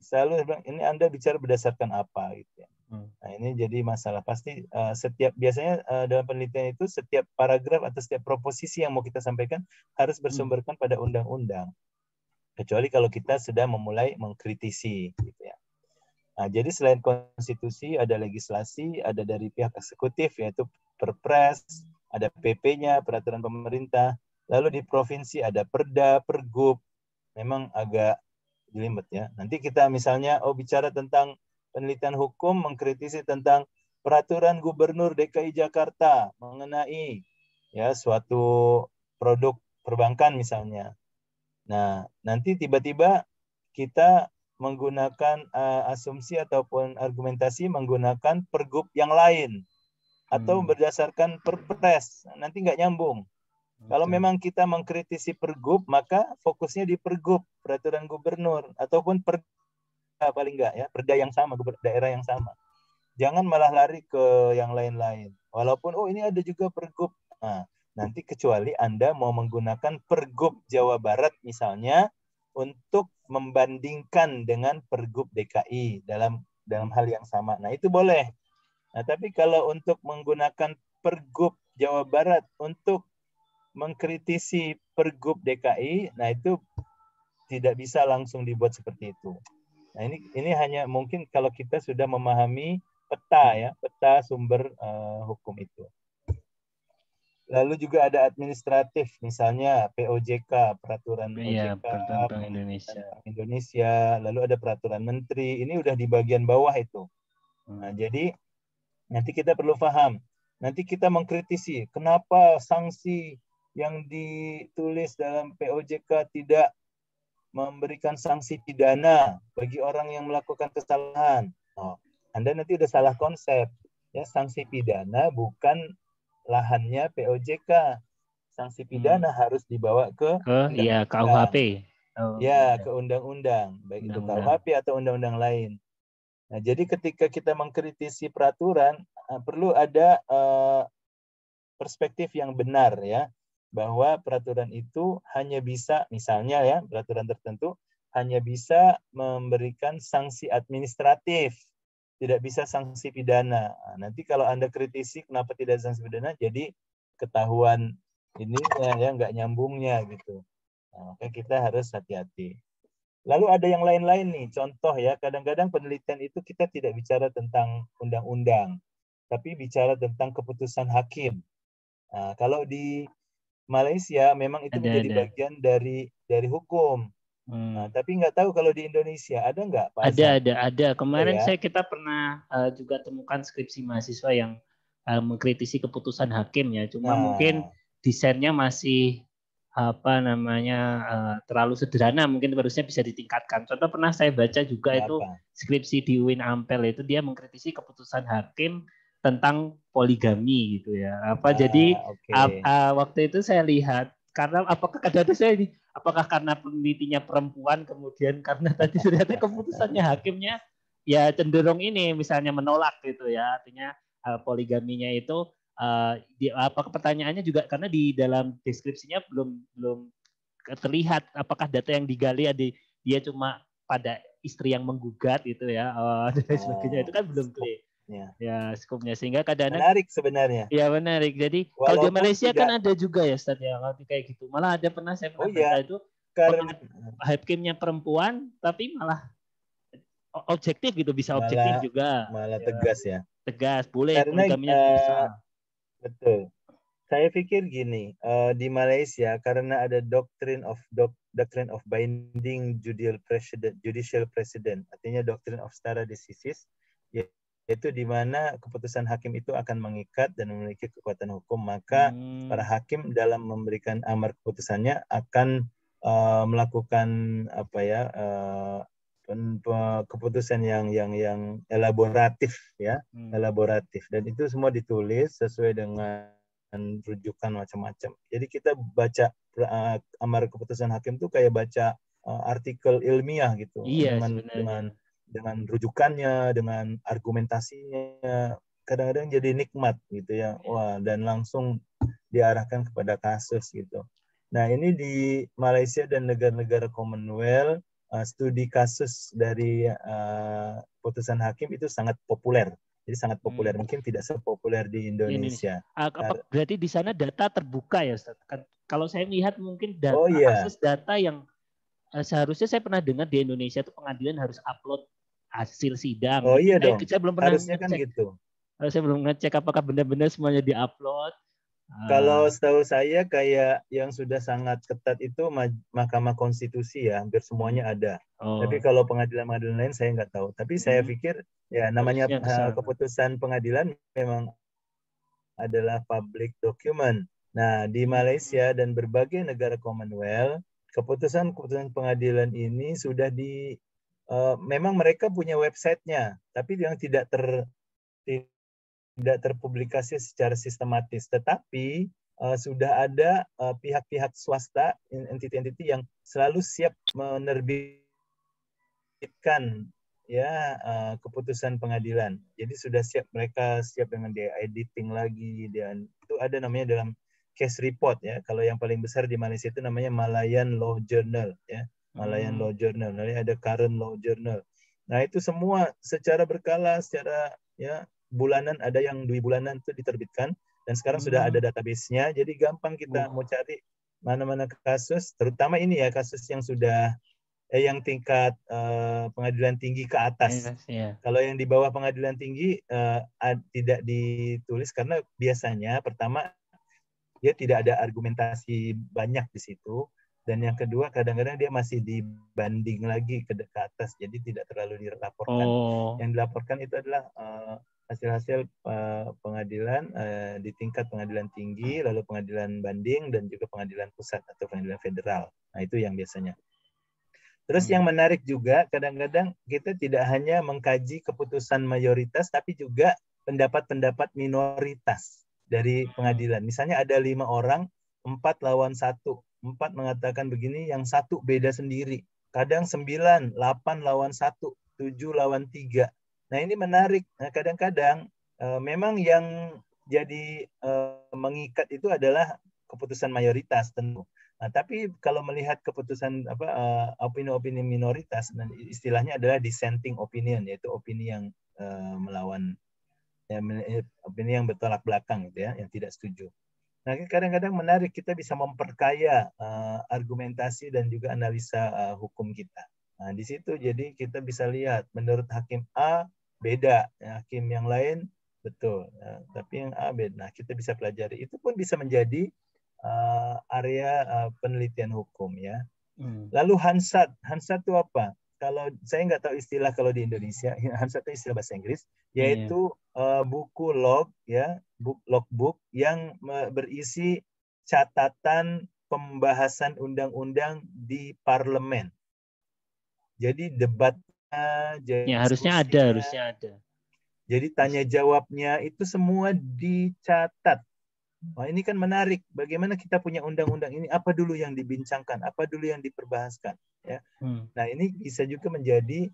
A: selalu bilang ini Anda bicara berdasarkan apa gitu ya. Nah ini jadi masalah. Pasti biasanya dalam penelitian itu setiap paragraf atau setiap proposisi yang mau kita sampaikan harus bersumberkan pada undang-undang. Kecuali kalau kita sudah memulai mengkritisi gitu ya. Nah, jadi selain konstitusi, ada legislasi, ada dari pihak eksekutif, yaitu Perpres, ada PP-nya, peraturan pemerintah. Lalu di provinsi ada Perda, Pergub. Memang agak jelimet ya. Nanti kita misalnya bicara tentang penelitian hukum, mengkritisi tentang peraturan Gubernur DKI Jakarta mengenai ya suatu produk perbankan misalnya. Nah, nanti tiba-tiba kita menggunakan asumsi ataupun argumentasi menggunakan pergub yang lain atau berdasarkan perpres, nanti nggak nyambung. Kalau memang kita mengkritisi pergub, maka fokusnya di pergub, peraturan gubernur, ataupun perda paling nggak ya, perda yang sama, daerah yang sama. Jangan malah lari ke yang lain-lain. Walaupun ini ada juga pergub. Nah, nanti kecuali Anda mau menggunakan pergub Jawa Barat misalnya untuk membandingkan dengan pergub DKI dalam hal yang sama. Nah, itu boleh. Nah, tapi kalau untuk menggunakan Pergub Jawa Barat untuk mengkritisi Pergub DKI, nah itu tidak bisa langsung dibuat seperti itu. Nah, ini hanya mungkin kalau kita sudah memahami peta ya, peta sumber hukum itu. Lalu juga ada administratif, misalnya POJK, peraturan
C: Iya,
A: OJK,
C: Peraturan Bank
A: peraturan
C: Indonesia.
A: Bank Indonesia, lalu ada peraturan menteri, ini udah di bagian bawah itu. Nah, jadi nanti kita perlu paham, nanti kita mengkritisi kenapa sanksi yang ditulis dalam POJK tidak memberikan sanksi pidana bagi orang yang melakukan kesalahan. Oh, Anda nanti udah salah konsep. Ya, sanksi pidana bukan lahannya POJK. Sanksi pidana harus dibawa ke
C: Iya,
A: undang-undang.
C: KUHP. Oh,
A: Ya, ke undang-undang, baik itu
C: undang-undang.
A: KUHP atau undang-undang lain. Nah, jadi ketika kita mengkritisi peraturan, perlu ada perspektif yang benar ya, bahwa peraturan itu hanya bisa, misalnya ya, peraturan tertentu hanya bisa memberikan sanksi administratif, tidak bisa sanksi pidana. Nah, nanti kalau Anda kritisi kenapa tidak sanksi pidana, jadi ketahuan ininya ya, nggak nyambungnya gitu. Nah, maka kita harus hati-hati. Lalu ada yang lain-lain nih, contoh ya, kadang-kadang penelitian itu kita tidak bicara tentang undang-undang, tapi bicara tentang keputusan hakim. Nah, kalau di Malaysia memang itu menjadi
C: Ada.
A: bagian dari hukum. Nah, tapi nggak tahu kalau di Indonesia ada nggak, Pak Azhar?
C: Ada. Kemarin
A: Ya.
C: kita pernah juga temukan skripsi mahasiswa yang mengkritisi keputusan hakim ya. Cuma mungkin desainnya masih terlalu sederhana, mungkin harusnya bisa ditingkatkan. Contoh pernah saya baca juga itu skripsi di UIN Ampel, itu dia mengkritisi keputusan hakim tentang poligami gitu ya. Jadi waktu itu saya lihat, karena apakah karena penelitinya perempuan, kemudian karena tadi ternyata keputusannya hakimnya ya cenderung ini misalnya menolak gitu ya, artinya poligaminya itu pertanyaannya juga karena di dalam deskripsinya belum terlihat apakah data yang digali dia cuma pada istri yang menggugat gitu ya dan sebagainya, itu kan belum clear ya skopnya, sehingga kadang-kadang
A: menarik sebenarnya.
C: Ya menarik. Jadi kalau di Malaysia kan ada juga ya Ustaz ya kayak gitu. Malah saya pernah baca itu hakimnya perempuan tapi malah objektif gitu, bisa objektif juga.
A: Malah tegas ya.
C: Tegas, boleh
A: Karena
C: poligaminya bisa.
A: Betul. Saya pikir gini, di Malaysia karena ada doctrine of binding judicial precedent, artinya doctrine of stare decisis, yaitu di mana keputusan hakim itu akan mengikat dan memiliki kekuatan hukum, maka para hakim dalam memberikan amar keputusannya akan melakukan keputusan yang elaboratif ya, elaboratif, dan itu semua ditulis sesuai dengan rujukan macam-macam. Jadi kita baca amar keputusan hakim itu kayak baca artikel ilmiah gitu, dengan rujukannya, dengan argumentasinya, kadang-kadang jadi nikmat gitu ya. Wah, dan langsung diarahkan kepada kasus gitu. Nah, ini di Malaysia dan negara-negara Commonwealth, studi kasus dari putusan hakim itu sangat populer. Jadi sangat populer, mungkin tidak sepopuler di Indonesia.
C: Berarti di sana data terbuka ya Ustaz? Kalau saya melihat mungkin akses data yang seharusnya saya pernah dengar di Indonesia itu pengadilan harus upload hasil sidang.
A: Oh iya dong.
C: Saya belum pernah
A: harusnya
C: ngecek.
A: Kan gitu.
C: Saya belum ngecek apakah benar-benar semuanya diupload.
A: Kalau setahu saya kayak yang sudah sangat ketat itu Mahkamah Konstitusi ya, hampir semuanya ada. Tapi kalau pengadilan-pengadilan lain saya nggak tahu. Tapi saya pikir ya namanya keputusan pengadilan memang adalah public document. Nah, di Malaysia dan berbagai negara Commonwealth, keputusan-keputusan pengadilan ini sudah memang mereka punya websitenya, tapi yang tidak terpublikasi secara sistematis. Tetapi sudah ada pihak-pihak swasta, entiti-entiti yang selalu siap menerbitkan ya keputusan pengadilan. Jadi sudah mereka siap dengan dia editing lagi, dan itu ada namanya dalam case report ya. Kalau yang paling besar di Malaysia itu namanya Malayan Law Journal ya. Malayan Law Journal. Lalu ada Current Law Journal. Nah, itu semua secara berkala, secara ya bulanan, ada yang 2 bulanan itu diterbitkan, dan sekarang sudah ada database-nya, jadi gampang kita mau cari mana-mana kasus, terutama ini ya kasus yang sudah yang tingkat pengadilan tinggi ke atas. Kalau yang di bawah pengadilan tinggi tidak ditulis karena biasanya pertama dia tidak ada argumentasi banyak di situ, dan yang kedua kadang-kadang dia masih dibanding lagi ke atas, jadi tidak terlalu dilaporkan. Yang dilaporkan itu adalah hasil-hasil pengadilan di tingkat pengadilan tinggi, lalu pengadilan banding, dan juga pengadilan pusat atau pengadilan federal. Nah, itu yang biasanya. Terus yang menarik juga, kadang-kadang kita tidak hanya mengkaji keputusan mayoritas, tapi juga pendapat-pendapat minoritas dari pengadilan. Misalnya ada 5 orang, 4 lawan 1. 4 mengatakan begini, yang 1 beda sendiri. Kadang 9, 8 lawan 1, 7 lawan 3. Nah, ini menarik. Nah, kadang-kadang memang yang jadi mengikat itu adalah keputusan mayoritas tentu. Nah, tapi kalau melihat keputusan opini-opini minoritas, dan istilahnya adalah dissenting opinion, yaitu opini yang melawan, opini yang bertolak belakang, gitu ya, yang tidak setuju. Nah, kadang-kadang menarik, kita bisa memperkaya argumentasi dan juga analisa hukum kita. Nah, di situ jadi kita bisa lihat, menurut hakim A beda, hakim yang lain betul, tapi yang A beda. Nah, kita bisa pelajari. Itu pun bisa menjadi area penelitian hukum, ya. Lalu Hansard itu apa? Kalau saya nggak tahu istilah kalau di Indonesia, Hansard itu istilah bahasa Inggris, yaitu buku log, ya, logbook yang berisi catatan pembahasan undang-undang di parlemen. Jadi debatnya,
C: harusnya ada.
A: Jadi tanya jawabnya itu semua dicatat. Wah, ini kan menarik. Bagaimana kita punya undang-undang ini? Apa dulu yang dibincangkan? Apa dulu yang diperbahaskan? Ya. Nah, ini bisa juga menjadi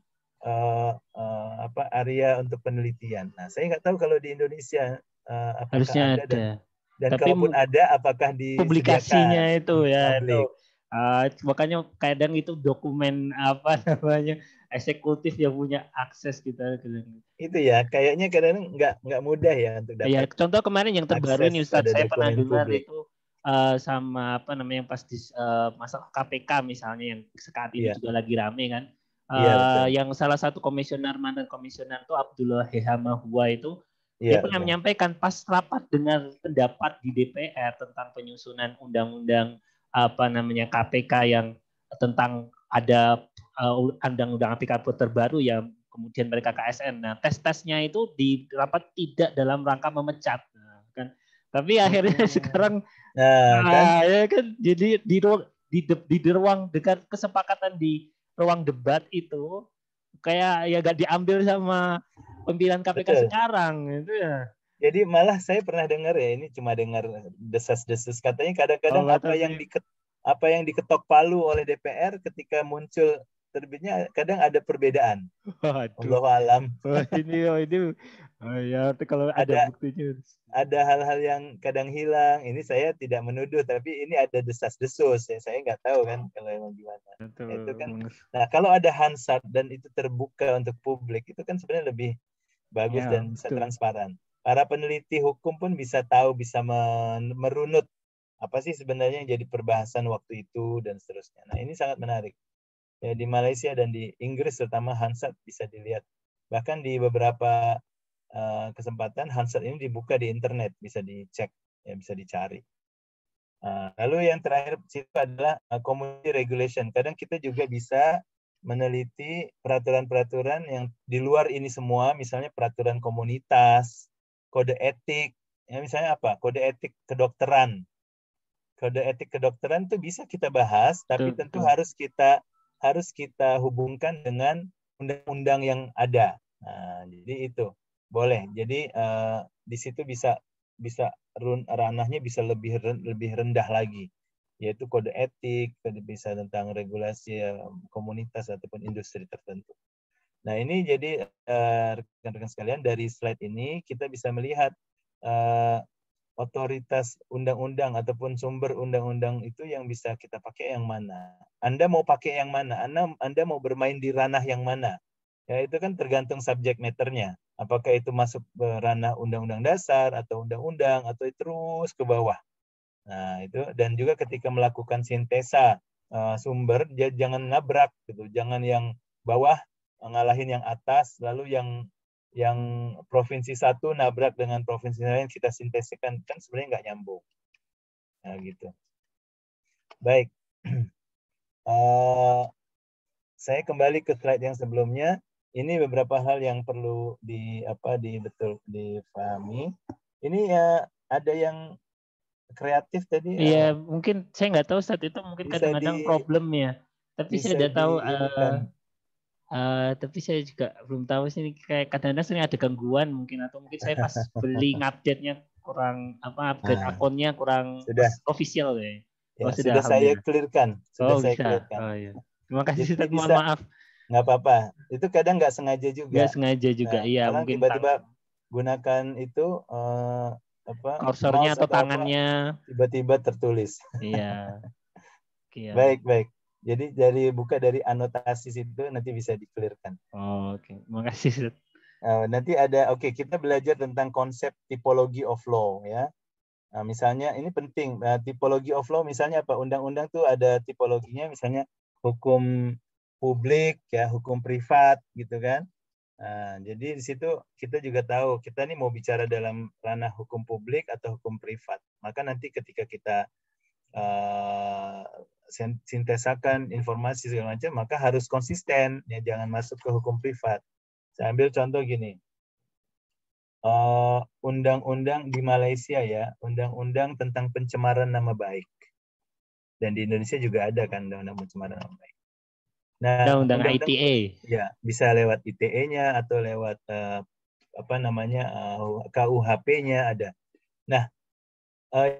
A: area untuk penelitian. Nah, saya nggak tahu kalau di Indonesia apakah
C: harusnya
A: ada. Dan
C: tapi
A: kalaupun ada, apakah disediakan
C: publikasinya itu ya.
A: publik?
C: Makanya kadang itu dokumen eksekutif yang punya akses kita.
A: Itu ya, kayaknya kadang nggak mudah ya untuk dapat.
C: Ya, contoh kemarin yang terbaru ini Ustadz, saya pernah dengar
A: publik.
C: itu sama pas di masalah KPK misalnya yang saat ini juga lagi rame kan. Yang salah satu mantan komisioner itu Abdullah Hehamahua itu dia pernah menyampaikan pas rapat dengan pendapat di DPR tentang penyusunan undang-undang KPK yang tentang ada undang-undang APK terbaru yang kemudian mereka KSN. Nah, tes-tesnya itu di rapat tidak dalam rangka memecat, kan. Tapi akhirnya sekarang ya kan jadi di ruang dekat kesepakatan di ruang debat itu kayak ya gak diambil sama pimpinan KPK sekarang itu ya.
A: Jadi malah saya pernah dengar ya, ini cuma dengar desas-desus, katanya kadang-kadang apa yang diketok palu oleh DPR ketika muncul terbitnya kadang ada perbedaan. Allahu alam.
C: Ya kalau ada buktinya.
A: Ada hal-hal yang kadang hilang. Ini saya tidak menuduh, tapi ini ada desas-desus ya. Saya nggak tahu kan kalau emang gimana. Itu kan. Nah, kalau ada Hansard dan itu terbuka untuk publik, itu kan sebenarnya lebih bagus dan bisa transparan. Para peneliti hukum pun bisa tahu, bisa merunut apa sih sebenarnya yang jadi perbahasan waktu itu dan seterusnya. Nah, ini sangat menarik. Ya, di Malaysia dan di Inggris terutama Hansard bisa dilihat. Bahkan di beberapa kesempatan Hansard ini dibuka di internet, bisa dicek, ya, bisa dicari. Lalu yang terakhir situ adalah community regulation. Kadang kita juga bisa meneliti peraturan-peraturan yang di luar ini semua, misalnya peraturan komunitas, kode etik, ya misalnya apa? Kode etik kedokteran. Kode etik kedokteran itu bisa kita bahas, tapi tentu harus kita hubungkan dengan undang-undang yang ada. Nah, jadi itu boleh. Jadi di situ bisa ranahnya bisa lebih rendah lagi, yaitu kode etik, bisa tentang regulasi komunitas ataupun industri tertentu. Nah, ini jadi rekan-rekan sekalian, dari slide ini kita bisa melihat otoritas undang-undang ataupun sumber undang-undang itu yang bisa kita pakai yang mana. Anda mau pakai yang mana? Anda mau bermain di ranah yang mana? Ya, itu kan tergantung subject matter-nya. Apakah itu masuk ranah undang-undang dasar atau undang-undang atau terus ke bawah. Nah, itu dan juga ketika melakukan sintesa sumber jangan nabrak gitu. Jangan yang bawah ngalahin yang atas, lalu yang provinsi satu nabrak dengan provinsi lain kita sintesikan, kan sebenarnya nggak nyambung. Nah, gitu. Baik. Saya kembali ke slide yang sebelumnya. Ini beberapa hal yang perlu difahami. Ini ya ada yang kreatif tadi.
C: Iya, mungkin saya nggak tahu saat itu mungkin
A: Bisa
C: kadang-kadang problemnya. Tapi saya
A: bisa
C: udah tahu.
A: diinikan.
C: Tapi saya juga belum tahu sih ini kayak kadang-kadang sering ada gangguan mungkin atau mungkin saya pas beli ngupdate-nya kurang upgrade
A: Nah,
C: akunnya kurang
A: sudah
C: official ya. Oh
A: ya
C: sudah
A: sudah saya
C: alhamdulillah.
A: clearkan,
C: Oh
A: sudah saya
C: bisa.
A: clearkan.
C: Oh iya. Terima kasih
A: Jadi
C: Ustaz, mohon
A: bisa
C: maaf.
A: nggak apa-apa. Itu kadang nggak sengaja
C: Nggak
A: juga.
C: sengaja juga.
A: Nah,
C: Iya
A: orang
C: mungkin
A: tiba-tiba gunakan itu
C: kursornya
A: mouse
C: atau
A: atau apa,
C: tangannya.
A: tiba-tiba tertulis.
C: Iya. Iya.
A: Baik, baik. Jadi buka dari anotasi situ nanti bisa di-clearkan.
C: Oh, oke. Terima kasih Ustaz.
A: Nanti ada, kita belajar tentang konsep tipologi of law ya. Nah, misalnya ini penting, tipologi of law misalnya apa? Undang-undang tuh ada tipologinya, misalnya hukum publik ya, hukum privat gitu kan. Nah, jadi di situ kita juga tahu kita nih mau bicara dalam ranah hukum publik atau hukum privat. Maka nanti ketika kita sintesakan informasi segala macam, maka harus konsisten ya, jangan masuk ke hukum privat. Saya ambil contoh gini. Undang-undang di Malaysia ya, undang-undang tentang pencemaran nama baik. Dan di Indonesia juga ada kan undang-undang pencemaran nama baik. Nah,
C: Undang-undang
A: undang-undang
C: ITE.
A: ya bisa lewat ITE-nya atau lewat KUHP-nya ada. Nah,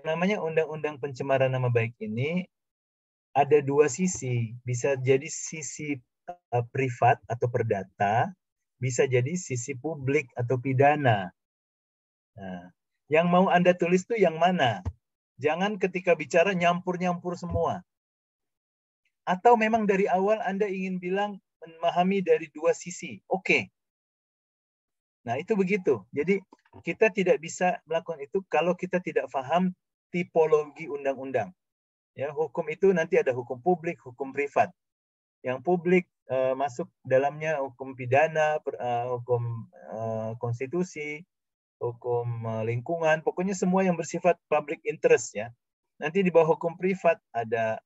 A: namanya undang-undang pencemaran nama baik ini ada dua sisi. Bisa jadi sisi privat atau perdata, bisa jadi sisi publik atau pidana. Nah, yang mau Anda tulis tuh yang mana? Jangan ketika bicara nyampur-nyampur semua. Atau memang dari awal Anda ingin bilang memahami dari dua sisi. Oke. Nah, itu begitu. Jadi, kita tidak bisa melakukan itu kalau kita tidak paham tipologi undang-undang. Ya, hukum itu nanti ada hukum publik, hukum privat. Yang publik masuk dalamnya hukum pidana, hukum konstitusi, hukum lingkungan, pokoknya semua yang bersifat public interest ya. Nanti di bawah hukum privat ada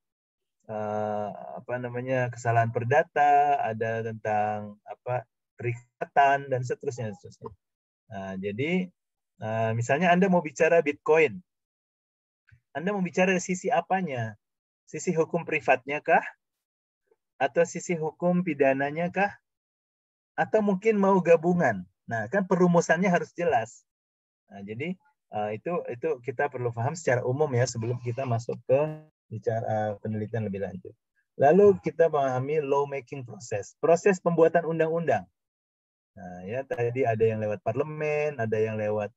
A: kesalahan perdata, ada tentang perikatan dan seterusnya. Nah, jadi misalnya Anda mau bicara Bitcoin, Anda mau bicara sisi apanya? Sisi hukum privatnya kah? Atau sisi hukum pidananya kah? Atau mungkin mau gabungan? Nah, kan perumusannya harus jelas. Nah, jadi itu kita perlu paham secara umum ya sebelum kita masuk ke bicara penelitian lebih lanjut. Lalu kita memahami law making proses, proses pembuatan undang-undang. Nah, ya tadi ada yang lewat parlemen, ada yang lewat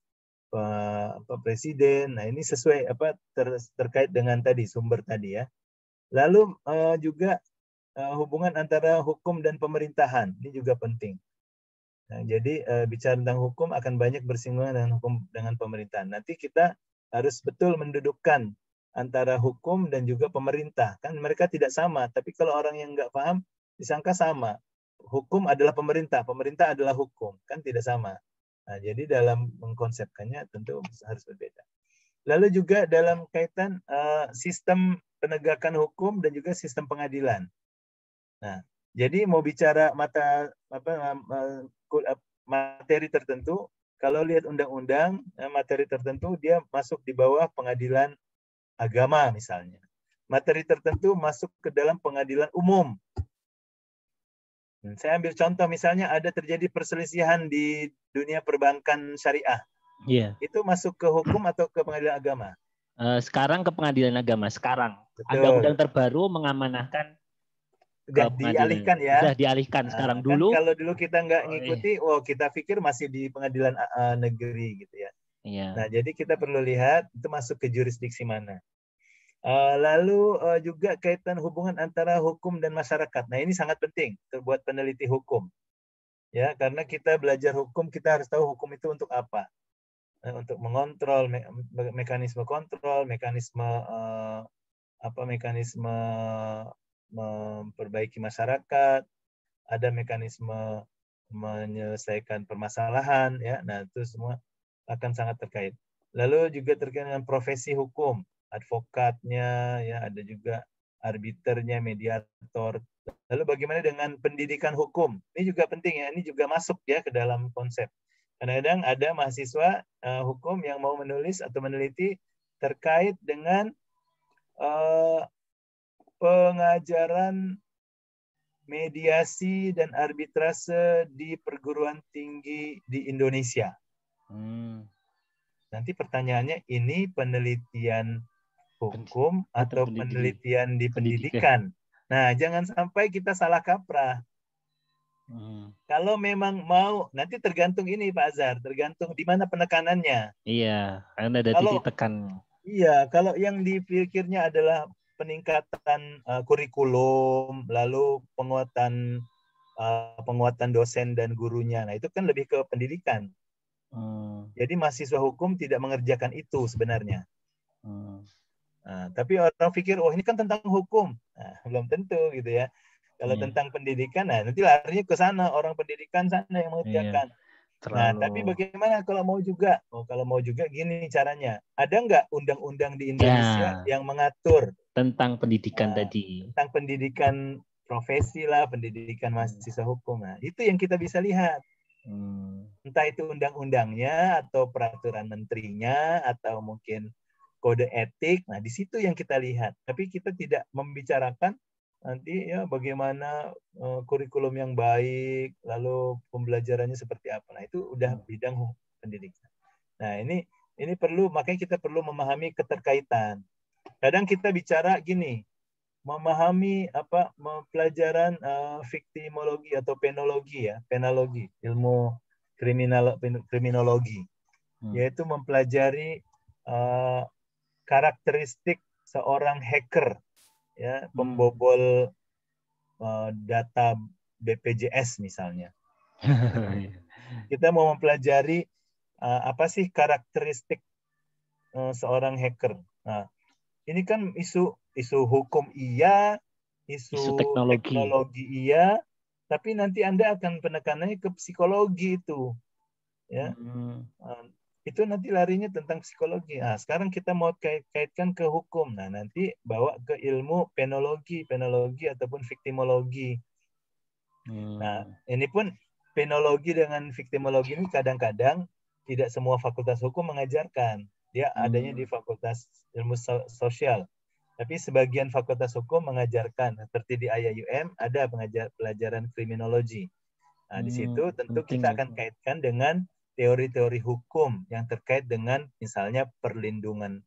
A: presiden. Nah, ini sesuai terkait dengan tadi sumber tadi ya. Lalu juga hubungan antara hukum dan pemerintahan, ini juga penting. Nah, jadi bicara tentang hukum akan banyak bersinggungan dengan hukum dengan pemerintahan. Nanti kita harus betul mendudukkan antara hukum dan juga pemerintah. Kan mereka tidak sama, tapi kalau orang yang nggak paham disangka sama. Hukum adalah pemerintah, pemerintah adalah hukum, kan tidak sama. Nah, jadi dalam mengkonsepkannya tentu harus berbeda. Lalu juga dalam kaitan sistem penegakan hukum dan juga sistem pengadilan. Nah, jadi mau bicara materi tertentu, kalau lihat undang-undang, materi tertentu dia masuk di bawah pengadilan agama misalnya. Materi tertentu masuk ke dalam pengadilan umum. Saya ambil contoh misalnya ada terjadi perselisihan di dunia perbankan syariah.
C: Iya.
A: Itu masuk ke hukum atau ke pengadilan agama?
C: Sekarang ke pengadilan agama. Sekarang.
A: Betul.
C: Undang-undang terbaru mengamanahkan
A: Sudah dialihkan ya.
C: Sudah dialihkan sekarang. Dulu
A: kan kalau dulu kita nggak ngikuti, kita pikir masih di pengadilan negeri gitu ya.
C: Iya.
A: Nah, jadi kita perlu lihat itu masuk ke jurisdiksi mana. Lalu juga kaitan hubungan antara hukum dan masyarakat. Nah, ini sangat penting buat peneliti hukum. Ya, karena kita belajar hukum, kita harus tahu hukum itu untuk apa. Untuk mengontrol, mekanisme kontrol, mekanisme mekanisme memperbaiki masyarakat, ada mekanisme menyelesaikan permasalahan, ya. Nah, itu semua akan sangat terkait. Lalu juga terkait dengan profesi hukum, advokatnya, ya, ada juga arbiternya, mediator. Lalu bagaimana dengan pendidikan hukum? Ini juga penting, ya. Ini juga masuk, ya, ke dalam konsep. Kadang-kadang ada mahasiswa hukum yang mau menulis atau meneliti terkait dengan pengajaran mediasi dan arbitrase di perguruan tinggi di Indonesia. Nanti pertanyaannya, ini penelitian hukum atau penelitian di pendidikan? Nah, jangan sampai kita salah kaprah. Kalau memang mau, nanti tergantung ini Pak Azhar, tergantung di mana penekanannya.
C: Iya, karena ada titik tekan.
A: Iya, kalau yang dipikirnya adalah peningkatan kurikulum, lalu penguatan dosen dan gurunya. Nah, itu kan lebih ke pendidikan. Jadi mahasiswa hukum tidak mengerjakan itu sebenarnya. Nah, tapi orang pikir, oh ini kan tentang hukum. Nah, belum tentu gitu ya. Kalau tentang pendidikan, nah nanti larinya ke sana, orang pendidikan sana yang mengerjakan. Nah, tapi bagaimana kalau mau juga? Oh, kalau mau juga gini caranya. Ada nggak undang-undang di Indonesia yang mengatur
C: tentang pendidikan tadi?
A: Tentang pendidikan profesi lah, pendidikan mahasiswa hukum. Nah, itu yang kita bisa lihat. Entah itu undang-undangnya atau peraturan menterinya atau mungkin kode etik. Nah, di situ yang kita lihat. Tapi kita tidak membicarakan nanti ya bagaimana kurikulum yang baik, lalu pembelajarannya seperti apa. Nah, itu udah bidang pendidikan. Nah, ini perlu, makanya kita perlu memahami keterkaitan. Kadang kita bicara gini, memahami pelajaran viktimologi atau penologi, ya, penologi, ilmu kriminologi, yaitu mempelajari karakteristik seorang hacker, ya, pembobol data BPJS misalnya. Kita mau mempelajari apa sih karakteristik seorang hacker. Nah, ini kan isu hukum iya, isu teknologi iya, tapi nanti Anda akan penekanannya ke psikologi itu, ya. Itu nanti larinya tentang psikologi. Nah, sekarang kita mau kaitkan ke hukum. Nah, nanti bawa ke ilmu penologi ataupun viktimologi. Nah, ini pun penologi dengan viktimologi ini kadang-kadang tidak semua fakultas hukum mengajarkan. Dia adanya di fakultas ilmu sosial. Tapi sebagian fakultas hukum mengajarkan. Seperti di IAIUM ada pelajaran kriminologi. Nah, di situ tentu kita akan kaitkan dengan teori-teori hukum yang terkait dengan misalnya perlindungan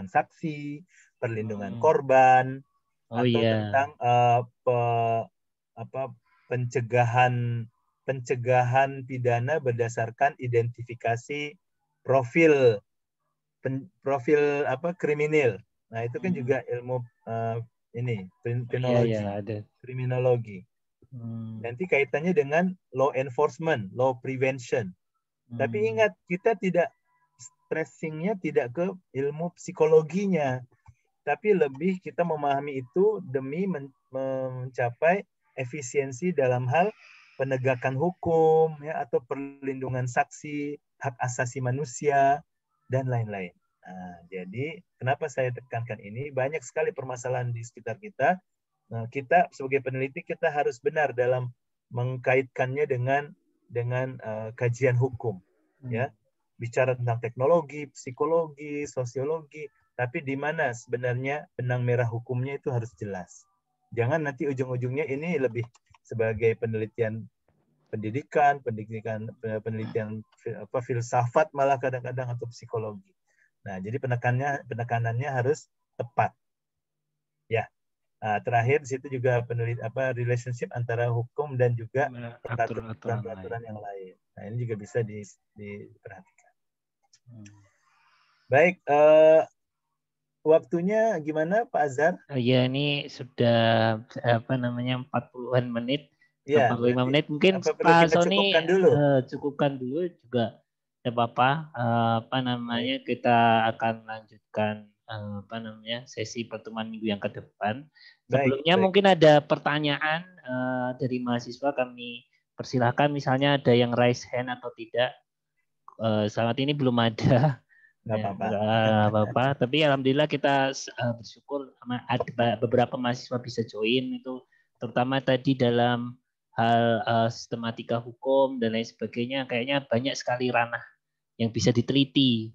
A: saksi, perlindungan korban, atau tentang pencegahan pidana berdasarkan identifikasi profil kriminal. Nah, itu kan juga ilmu kriminologi. Nanti kaitannya dengan law enforcement, law prevention. Tapi ingat, kita tidak stressingnya tidak ke ilmu psikologinya, tapi lebih kita memahami itu demi mencapai efisiensi dalam hal penegakan hukum, ya, atau perlindungan saksi, hak asasi manusia, dan lain-lain. Nah, jadi kenapa saya tekankan ini? Banyak sekali permasalahan di sekitar kita. Nah, kita sebagai peneliti kita harus benar dalam mengkaitkannya dengan kajian hukum, ya. Bicara tentang teknologi, psikologi, sosiologi, tapi di mana sebenarnya benang merah hukumnya itu harus jelas. Jangan nanti ujung-ujungnya ini lebih sebagai penelitian penelitian filsafat malah kadang-kadang, atau psikologi. Nah, jadi penekanannya harus tepat. Ya. Nah, terakhir di situ juga relationship antara hukum dan juga peraturan yang lain. Nah, ini juga bisa diperhatikan. Baik, waktunya gimana Pak Azhar?
C: Ya, ini sudah 40-an menit.
A: Iya,
C: 45
A: berarti
C: menit. Mungkin
A: apa perlu
C: Pak
A: kita
C: Sony
A: cukupkan dulu?
C: cukupkan dulu juga tidak apa-apa. Apa namanya,
A: Baik,
C: kita akan lanjutkan apa namanya sesi pertemuan minggu yang ke depan.
A: baik,
C: Sebelumnya
A: baik.
C: mungkin ada pertanyaan dari mahasiswa, kami persilahkan, misalnya ada yang raise hand atau tidak. Saat ini belum ada.
A: Nggak
C: Ya,
A: apa-apa.
C: nggak apa-apa. Tapi alhamdulillah kita bersyukur ada beberapa mahasiswa bisa join itu, terutama tadi dalam hal sistematika hukum dan lain sebagainya. Kayaknya banyak sekali ranah yang bisa diteliti.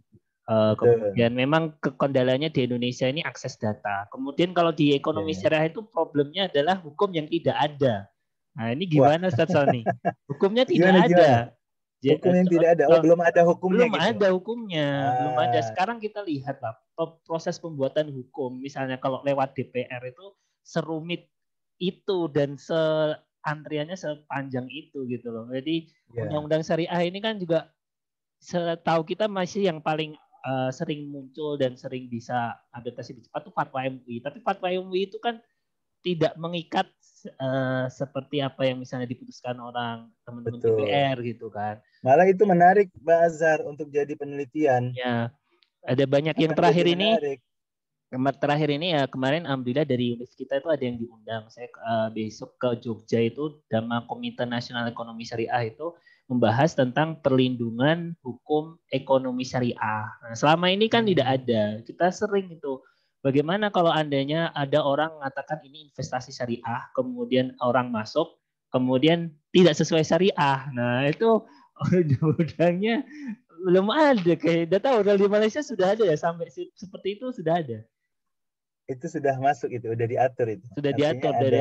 A: Betul.
C: Kemudian memang kendalanya di Indonesia ini akses data. Kemudian kalau di
A: Ya,
C: ekonomi
A: ya.
C: syariah itu problemnya adalah hukum yang tidak ada. Nah ini
A: Wah,
C: gimana Ustaz Sony? Hukumnya tidak
A: gimana gimana?
C: ada.
A: Hukum yang tidak ada. Oh, belum ada hukumnya
C: Belum
A: gitu.
C: ada hukumnya, belum ada.
A: Ah,
C: Sekarang kita lihat lah proses pembuatan hukum. Misalnya kalau lewat DPR itu serumit itu dan antriannya sepanjang itu gitu loh. Jadi
A: ya,
C: undang-undang syariah ini kan juga setahu kita masih yang paling sering muncul dan sering bisa adaptasi cepat itu fatwa MUI. Tapi fatwa MUI itu kan tidak mengikat seperti apa yang misalnya diputuskan orang teman-teman
A: betul.
C: DPR gitu kan.
A: Malah itu menarik, Mbak Azhar, untuk jadi penelitian.
C: Ya, ada banyak yang
A: Akan jadi menarik.
C: terakhir ini ya kemarin alhamdulillah dari univ kita itu ada yang diundang. Saya besok ke Jogja itu sama Komite Nasional Ekonomi Syariah itu membahas tentang perlindungan hukum ekonomi syariah. Nah, selama ini kan tidak
A: Hmm,
C: ada. Kita sering itu bagaimana kalau andainya ada orang mengatakan ini investasi syariah, kemudian orang masuk, kemudian tidak sesuai syariah. Nah, itu undang-undangnya belum ada, kayak udah tahu di Malaysia sudah ada ya, sampai seperti itu sudah ada,
A: itu sudah masuk itu, udah diatur itu.
C: sudah
A: Artinya
C: diatur
A: ada
C: dari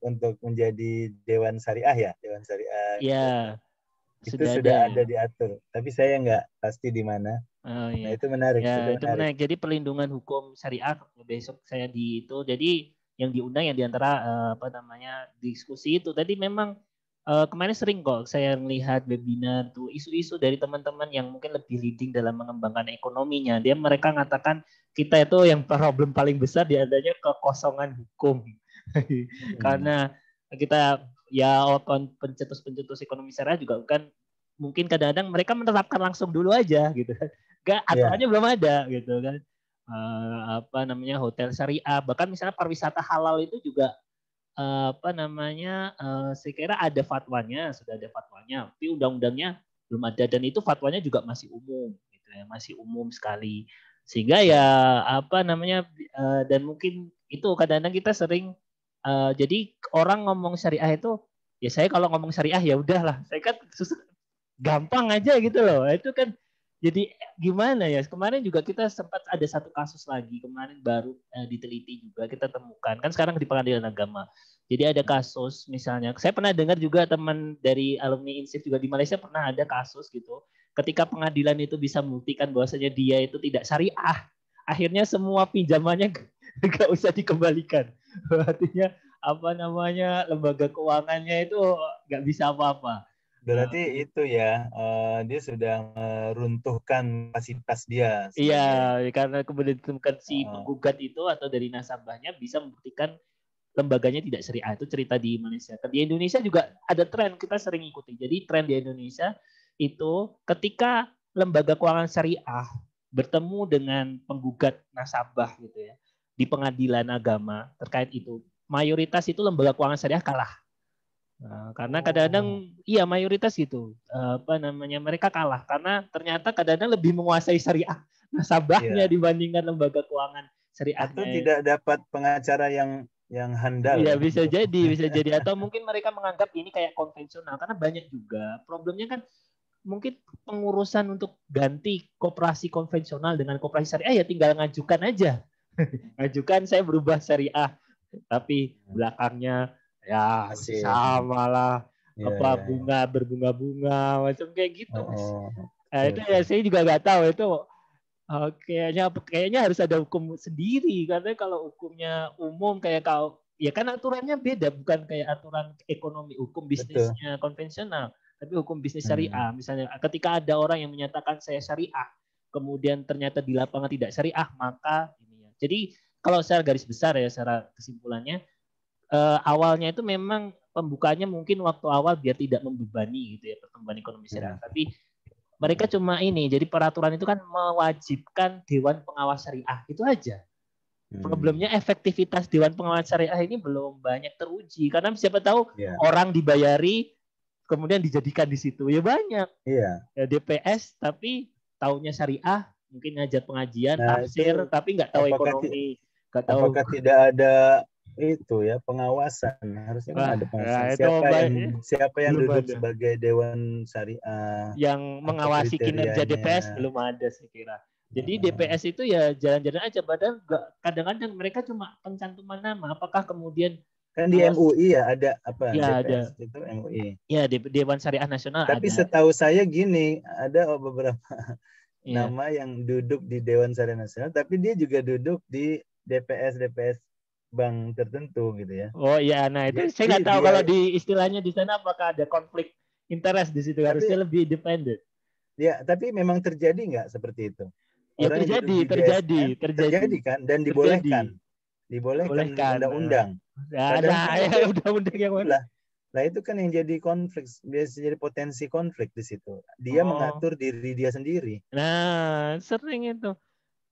A: untuk menjadi Dewan Syariah ya, Dewan Syariah gitu.
C: ya,
A: Itu
C: sudah ada
A: sudah
C: ya.
A: ada diatur. Tapi saya nggak pasti di mana.
C: Oh
A: Nah,
C: iya.
A: itu menarik,
C: Ya,
A: itu
C: itu
A: menarik.
C: menarik. Jadi perlindungan hukum syariah besok saya di itu. Jadi yang diundang yang diantara apa namanya diskusi itu. Tadi memang kemarin sering kok saya melihat webinar tuh isu-isu dari teman-teman yang mungkin lebih leading dalam mengembangkan ekonominya. Mereka mengatakan kita itu yang problem paling besar di adanya kekosongan hukum.
A: Hmm,
C: Karena kita ya pencetus-pencetus ekonomi syariah juga kan mungkin kadang-kadang mereka menerapkan langsung dulu aja gitu. Gak,
A: ya,
C: aturannya belum ada gitu kan. Apa namanya hotel syariah, bahkan misalnya pariwisata halal itu juga apa namanya saya kira ada fatwanya, sudah ada fatwanya, tapi undang-undangnya belum ada dan itu fatwanya juga masih umum gitu ya, masih umum sekali. Sehingga ya
A: ya.
C: apa namanya dan mungkin itu kadang-kadang kita sering jadi orang ngomong syariah itu ya saya kalau ngomong syariah ya udahlah, saya kan gampang aja gitu loh. Itu kan jadi gimana ya? Kemarin juga kita sempat ada satu kasus lagi. Kemarin baru diteliti juga kita temukan. Kan sekarang di Pengadilan Agama. Jadi ada kasus misalnya. Saya pernah dengar juga teman dari alumni INSIF juga di Malaysia pernah ada kasus gitu. Ketika pengadilan itu bisa membuktikan bahwasanya dia itu tidak syariah, akhirnya semua pinjamannya nggak usah dikembalikan. Artinya apa namanya lembaga keuangannya itu nggak bisa apa-apa.
A: Berarti itu ya, dia sudah meruntuhkan kapasitas dia
C: Iya,
A: sebagai
C: karena kemudian ditemukan si
A: uh,
C: penggugat itu atau dari nasabahnya bisa membuktikan lembaganya tidak syariah. Itu cerita di Malaysia. Di Indonesia juga ada tren, kita sering ikuti. Jadi tren di Indonesia itu ketika lembaga keuangan syariah bertemu dengan penggugat nasabah gitu ya di pengadilan agama terkait itu, mayoritas itu lembaga keuangan syariah kalah. Nah, karena kadang-kadang
A: oh,
C: iya mayoritas gitu apa namanya mereka kalah karena ternyata kadang-kadang lebih menguasai syariah nasabahnya
A: iya.
C: dibandingkan lembaga keuangan
A: Atau
C: syariahnya.
A: tidak dapat pengacara yang handal
C: Iya
A: ya untuk
C: bisa jadi atau mungkin mereka menganggap ini kayak konvensional karena banyak juga problemnya kan mungkin pengurusan untuk ganti koperasi konvensional dengan koperasi syariah ya tinggal ngajukan aja. Ngajukan saya berubah syariah tapi belakangnya ya masih
A: masih
C: sama lah
A: ya
C: apa
A: ya ya.
C: berbunga-bunga macam kayak gitu
A: Oh,
C: mas.
A: oh,
C: Nah,
A: oke
C: itu
A: oke.
C: ya saya juga nggak tahu itu kayaknya harus ada hukum sendiri karena kalau hukumnya umum kayak kau ya kan aturannya beda bukan kayak aturan ekonomi hukum
A: Betul.
C: bisnisnya konvensional tapi hukum bisnis
A: Hmm.
C: syariah misalnya ketika ada orang yang menyatakan saya syariah kemudian ternyata di lapangan tidak syariah maka ini ya jadi kalau secara garis besar ya secara kesimpulannya awalnya itu memang pembukaannya mungkin waktu awal biar tidak membebani gitu ya pertumbuhan ekonomi syariah. Tapi mereka cuma ini, jadi peraturan itu kan mewajibkan Dewan Pengawas Syariah, itu aja. Problemnya efektivitas Dewan Pengawas Syariah ini belum banyak teruji, karena siapa tahu orang dibayari, kemudian dijadikan di situ, ya banyak. Ya, DPS, tapi taunya syariah, mungkin ngajak pengajian, tafsir, tapi nggak tahu ekonomi.
A: Apakah tidak ada itu ya pengawasan, harusnya kan ada pengawasan. Siapa yang duduk sebagai Dewan Syariah
C: yang mengawasi kinerja DPS belum ada saya kira. Jadi DPS itu ya jalan-jalan aja, padahal kadang-kadang mereka cuma pencantuman nama. Apakah kemudian
A: kan di MUI ya ada apa
C: ya,
A: DPS
C: ada.
A: itu MUI
C: ya Dewan Syariah Nasional.
A: Tapi
C: ada.
A: Setahu saya gini, ada beberapa nama yang duduk di Dewan Syariah Nasional, tapi dia juga duduk di DPS bank tertentu gitu ya.
C: Oh iya, nah itu saya nggak tahu kalau di istilahnya di sana apakah ada konflik interest di situ, harusnya lebih independen.
A: Ya, tapi memang terjadi nggak seperti itu?
C: Ya terjadi
A: kan, dan dibolehkan undang-undang.
C: Undang-undang yang mana?
A: Nah itu kan yang jadi konflik, biasa jadi potensi konflik di situ. Dia mengatur diri dia sendiri.
C: Nah sering itu.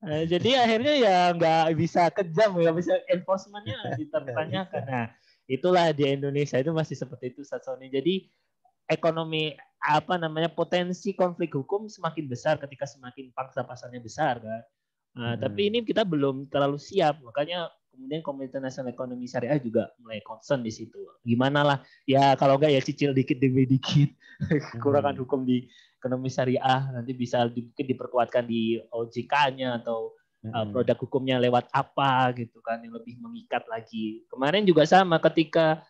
C: Jadi akhirnya ya nggak bisa kejam, nggak bisa enforcementnya dipertanyakan. Nah itulah di Indonesia itu masih seperti itu, Satsoni. Jadi ekonomi potensi konflik hukum semakin besar ketika semakin pangsa pasarnya besar kan. Tapi ini kita belum terlalu siap, makanya kemudian Komite Nasional Ekonomi Syariah juga mulai concern di situ. Gimana lah ya, kalau enggak ya cicil dikit demi dikit kekurangan hukum di ekonomi syariah, nanti bisa mungkin diperkuatkan di OJK-nya atau produk hukumnya lewat apa gitu kan, yang lebih mengikat lagi. Kemarin juga sama ketika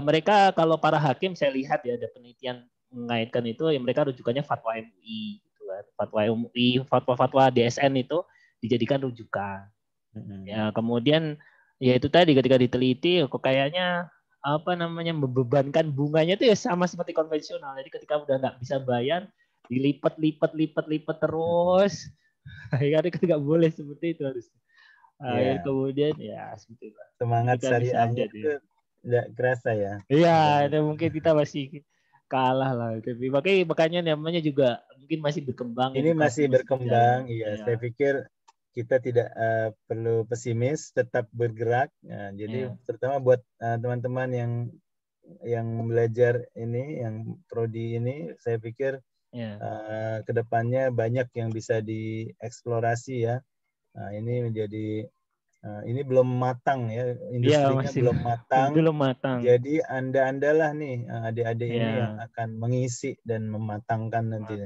C: mereka, kalau para hakim saya lihat ya ada penelitian mengaitkan itu, ya mereka rujukannya fatwa MUI gitu kan. Fatwa MUI, fatwa DSN itu dijadikan rujukan. Ya kemudian ya itu tadi ketika diteliti kok kayaknya membebankan bunganya itu ya sama seperti konvensional. Jadi ketika udah nggak bisa bayar dilipat terus. Akhirnya kan nggak boleh seperti itu harus. Kemudian ya seperti itu.
A: Semangat syariahnya itu nggak kerasa ya.
C: Iya, mungkin kita masih kalah lah. Tapi makanya namanya juga mungkin masih berkembang.
A: Ini masih berkembang, iya. Saya pikir kita tidak perlu pesimis, tetap bergerak. Nah, jadi terutama buat teman-teman yang belajar ini, yang prodi ini, saya pikir kedepannya banyak yang bisa dieksplorasi ya. Nah, ini menjadi ini belum matang ya, industrinya belum matang. Jadi anda-andalah nih adik-adik ini yang akan mengisi dan mematangkan nanti.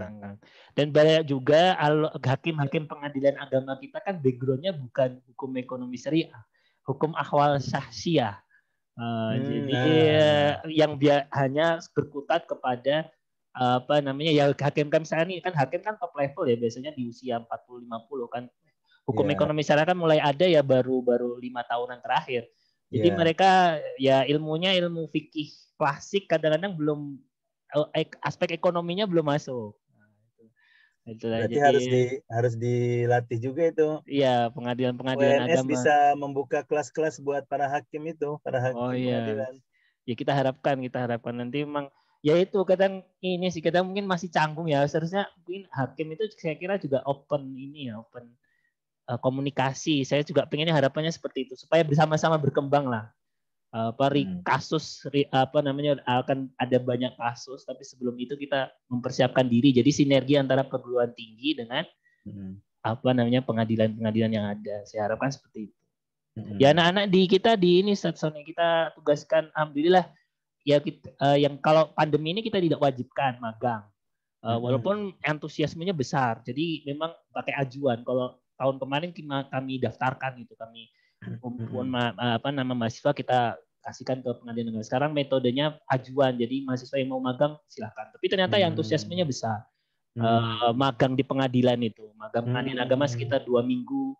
C: Dan banyak juga hakim-hakim pengadilan agama kita kan backgroundnya bukan hukum ekonomi syariah, hukum ahwal syahsiah. Jadi yang hanya berkutat kepada ya hakim kan misalnya nih kan hakim kan top level ya, biasanya di usia 40-50 kan. Hukum ekonomi syariah kan mulai ada ya baru 5 tahunan terakhir. Jadi mereka ya ilmunya ilmu fikih klasik kadang-kadang belum, aspek ekonominya belum masuk.
A: Berarti harus dilatih juga itu.
C: Iya, pengadilan
A: UNS
C: agama.
A: bisa membuka kelas-kelas buat para hakim itu, para hakim pengadilan.
C: Ya kita harapkan nanti memang ya itu kadang ini sih kadang mungkin masih canggung ya. Seharusnya mungkin hakim itu saya kira juga open komunikasi. Saya juga pengennya harapannya seperti itu supaya bersama-sama berkembang lah. Kasus akan ada banyak kasus, tapi sebelum itu kita mempersiapkan diri. Jadi sinergi antara perguruan tinggi dengan pengadilan-pengadilan yang ada. Saya harapkan seperti itu. Ya anak-anak kita di ini Satsoni kita tugaskan, alhamdulillah ya yang kalau pandemi ini kita tidak wajibkan magang. Walaupun antusiasmenya besar. Jadi memang pakai ajuan. Kalau tahun kemarin kami daftarkan gitu, kami mahasiswa kita kasihkan ke pengadilan negeri. Sekarang metodenya ajuan, jadi mahasiswa yang mau magang silahkan. Tapi ternyata yang antusiasmenya besar. Magang di pengadilan itu, magang pengadilan agama sekitar 2 minggu.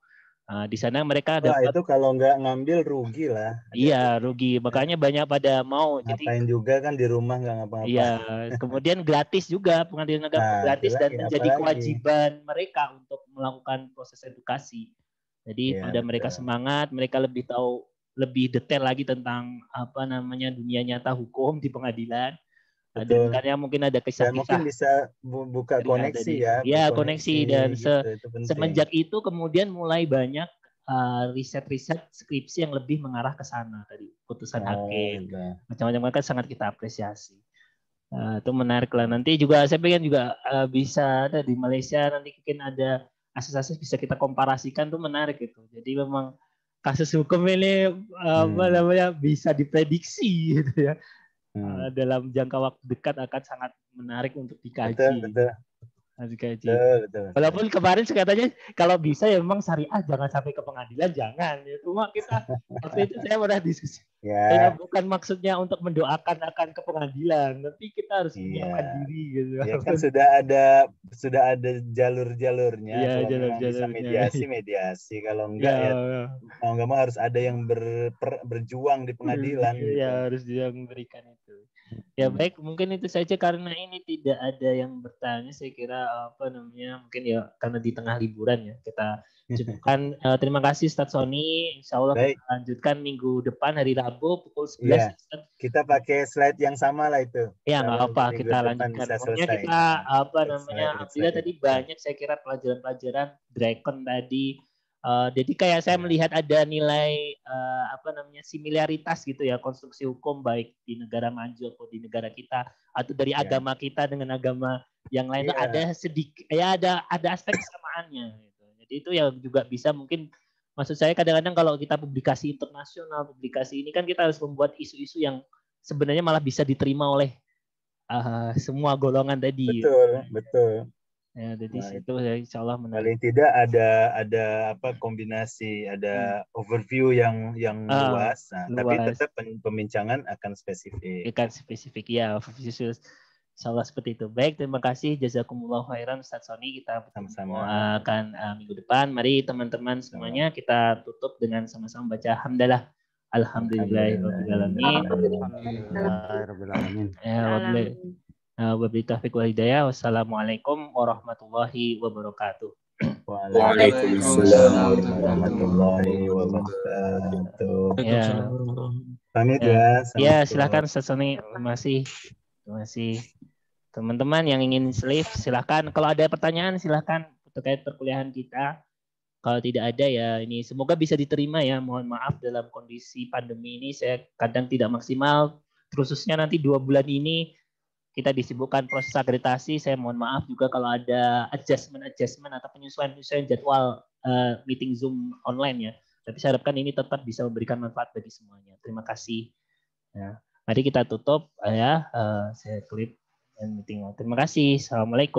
C: Di sana mereka dapat.
A: Itu kalau nggak ngambil rugi lah.
C: Iya rugi, makanya banyak pada mau.
A: Ngapain juga kan di rumah nggak ngapa-ngapain.
C: Iya, kemudian gratis juga pengadilan agama gratis dan menjadi kewajiban mereka untuk melakukan proses edukasi. Jadi pada mereka semangat, mereka lebih tahu lebih detail lagi tentang apa namanya dunia nyata hukum di pengadilan.
A: Betul.
C: Dan karena mungkin ada
A: Dan
C: kisah-kisah
A: mungkin bisa buka koneksi ya,
C: ya
A: berkoneksi
C: koneksi dan
A: gitu, itu penting.
C: semenjak itu kemudian mulai banyak riset-riset skripsi yang lebih mengarah ke sana tadi putusan hakim macam-macam kan sangat kita apresiasi. Itu menarik lah. Nanti juga saya pengen juga bisa ada di Malaysia nanti mungkin ada asas-asas bisa kita komparasikan tuh menarik gitu. Jadi memang kasus hukum ini apa namanya bisa diprediksi gitu ya. Dalam jangka waktu dekat akan sangat menarik untuk dikaji.
A: Betul.
C: Walaupun kemarin katanya kalau bisa ya memang syariah jangan sampai ke pengadilan, jangan. Ya, cuma kita waktu itu saya pernah diskusi. Ya bukan maksudnya untuk mendoakan akan ke pengadilan, tapi kita harus menyiapkan diri gitu.
A: Ya kan sudah ada jalur-jalurnya.
C: Ya,
A: kalau memang bisa mediasi. Kalau enggak ya mau nggak mau harus ada yang berjuang di pengadilan. Gitu.
C: Ya harus dia memberikan itu. Ya baik, mungkin itu saja karena ini tidak ada yang bertanya. Saya kira apa namanya mungkin ya karena di tengah liburan ya kita cukupkan. Terima kasih Ustadz Sony. Insya Allah kita lanjutkan minggu depan hari Rabu pukul 11.
A: Iya, kita pakai slide yang sama lah itu.
C: Ya nggak apa kita lanjutkan. Pokoknya kita apa namanya alhamdulillah tadi banyak saya kira pelajaran-pelajaran Dragon tadi. Jadi kayak saya melihat ada nilai apa namanya similaritas gitu ya konstruksi hukum baik di negara maju atau di negara kita atau dari agama kita dengan agama yang lain itu ada sedikit ya ada aspek kesamaannya gitu. Jadi itu yang juga bisa mungkin maksud saya kadang-kadang kalau kita publikasi internasional publikasi ini kan kita harus membuat isu-isu yang sebenarnya malah bisa diterima oleh semua golongan tadi.
A: Betul.
C: Ya, jadi situ ya insya Allah menarik.
A: Paling tidak ada apa kombinasi, ada overview yang luas, tapi tetap pembincangan akan spesifik.
C: Ya, insya Allah seperti itu. Baik, terima kasih. Jazakumullah khairan Ustaz Sony. Kita
A: sama-sama
C: akan minggu depan. Mari teman-teman semuanya kita tutup dengan sama-sama baca hamdalah. Alhamdulillahirrahmanirrahim. Wabillahi taufiq wal hidayah. Wassalamualaikum warahmatullahi wabarakatuh.
A: Waalaikumsalam warahmatullahi wabarakatuh.
C: Ya.
A: Pamit ya.
C: Ya, silakan Ustaz Sony. Terima kasih. Teman-teman yang ingin live silakan. Kalau ada pertanyaan silakan terkait perkuliahan kita. Kalau tidak ada ya ini semoga bisa diterima ya. Mohon maaf dalam kondisi pandemi ini saya kadang tidak maksimal. Khususnya nanti 2 bulan ini kita disibukkan proses akreditasi. Saya mohon maaf juga kalau ada adjustment atau penyesuaian jadwal meeting Zoom online ya. Tapi saya harapkan ini tetap bisa memberikan manfaat bagi semuanya. Terima kasih. Ya. Mari kita tutup ya. Saya klip meeting. Terima kasih. Assalamualaikum.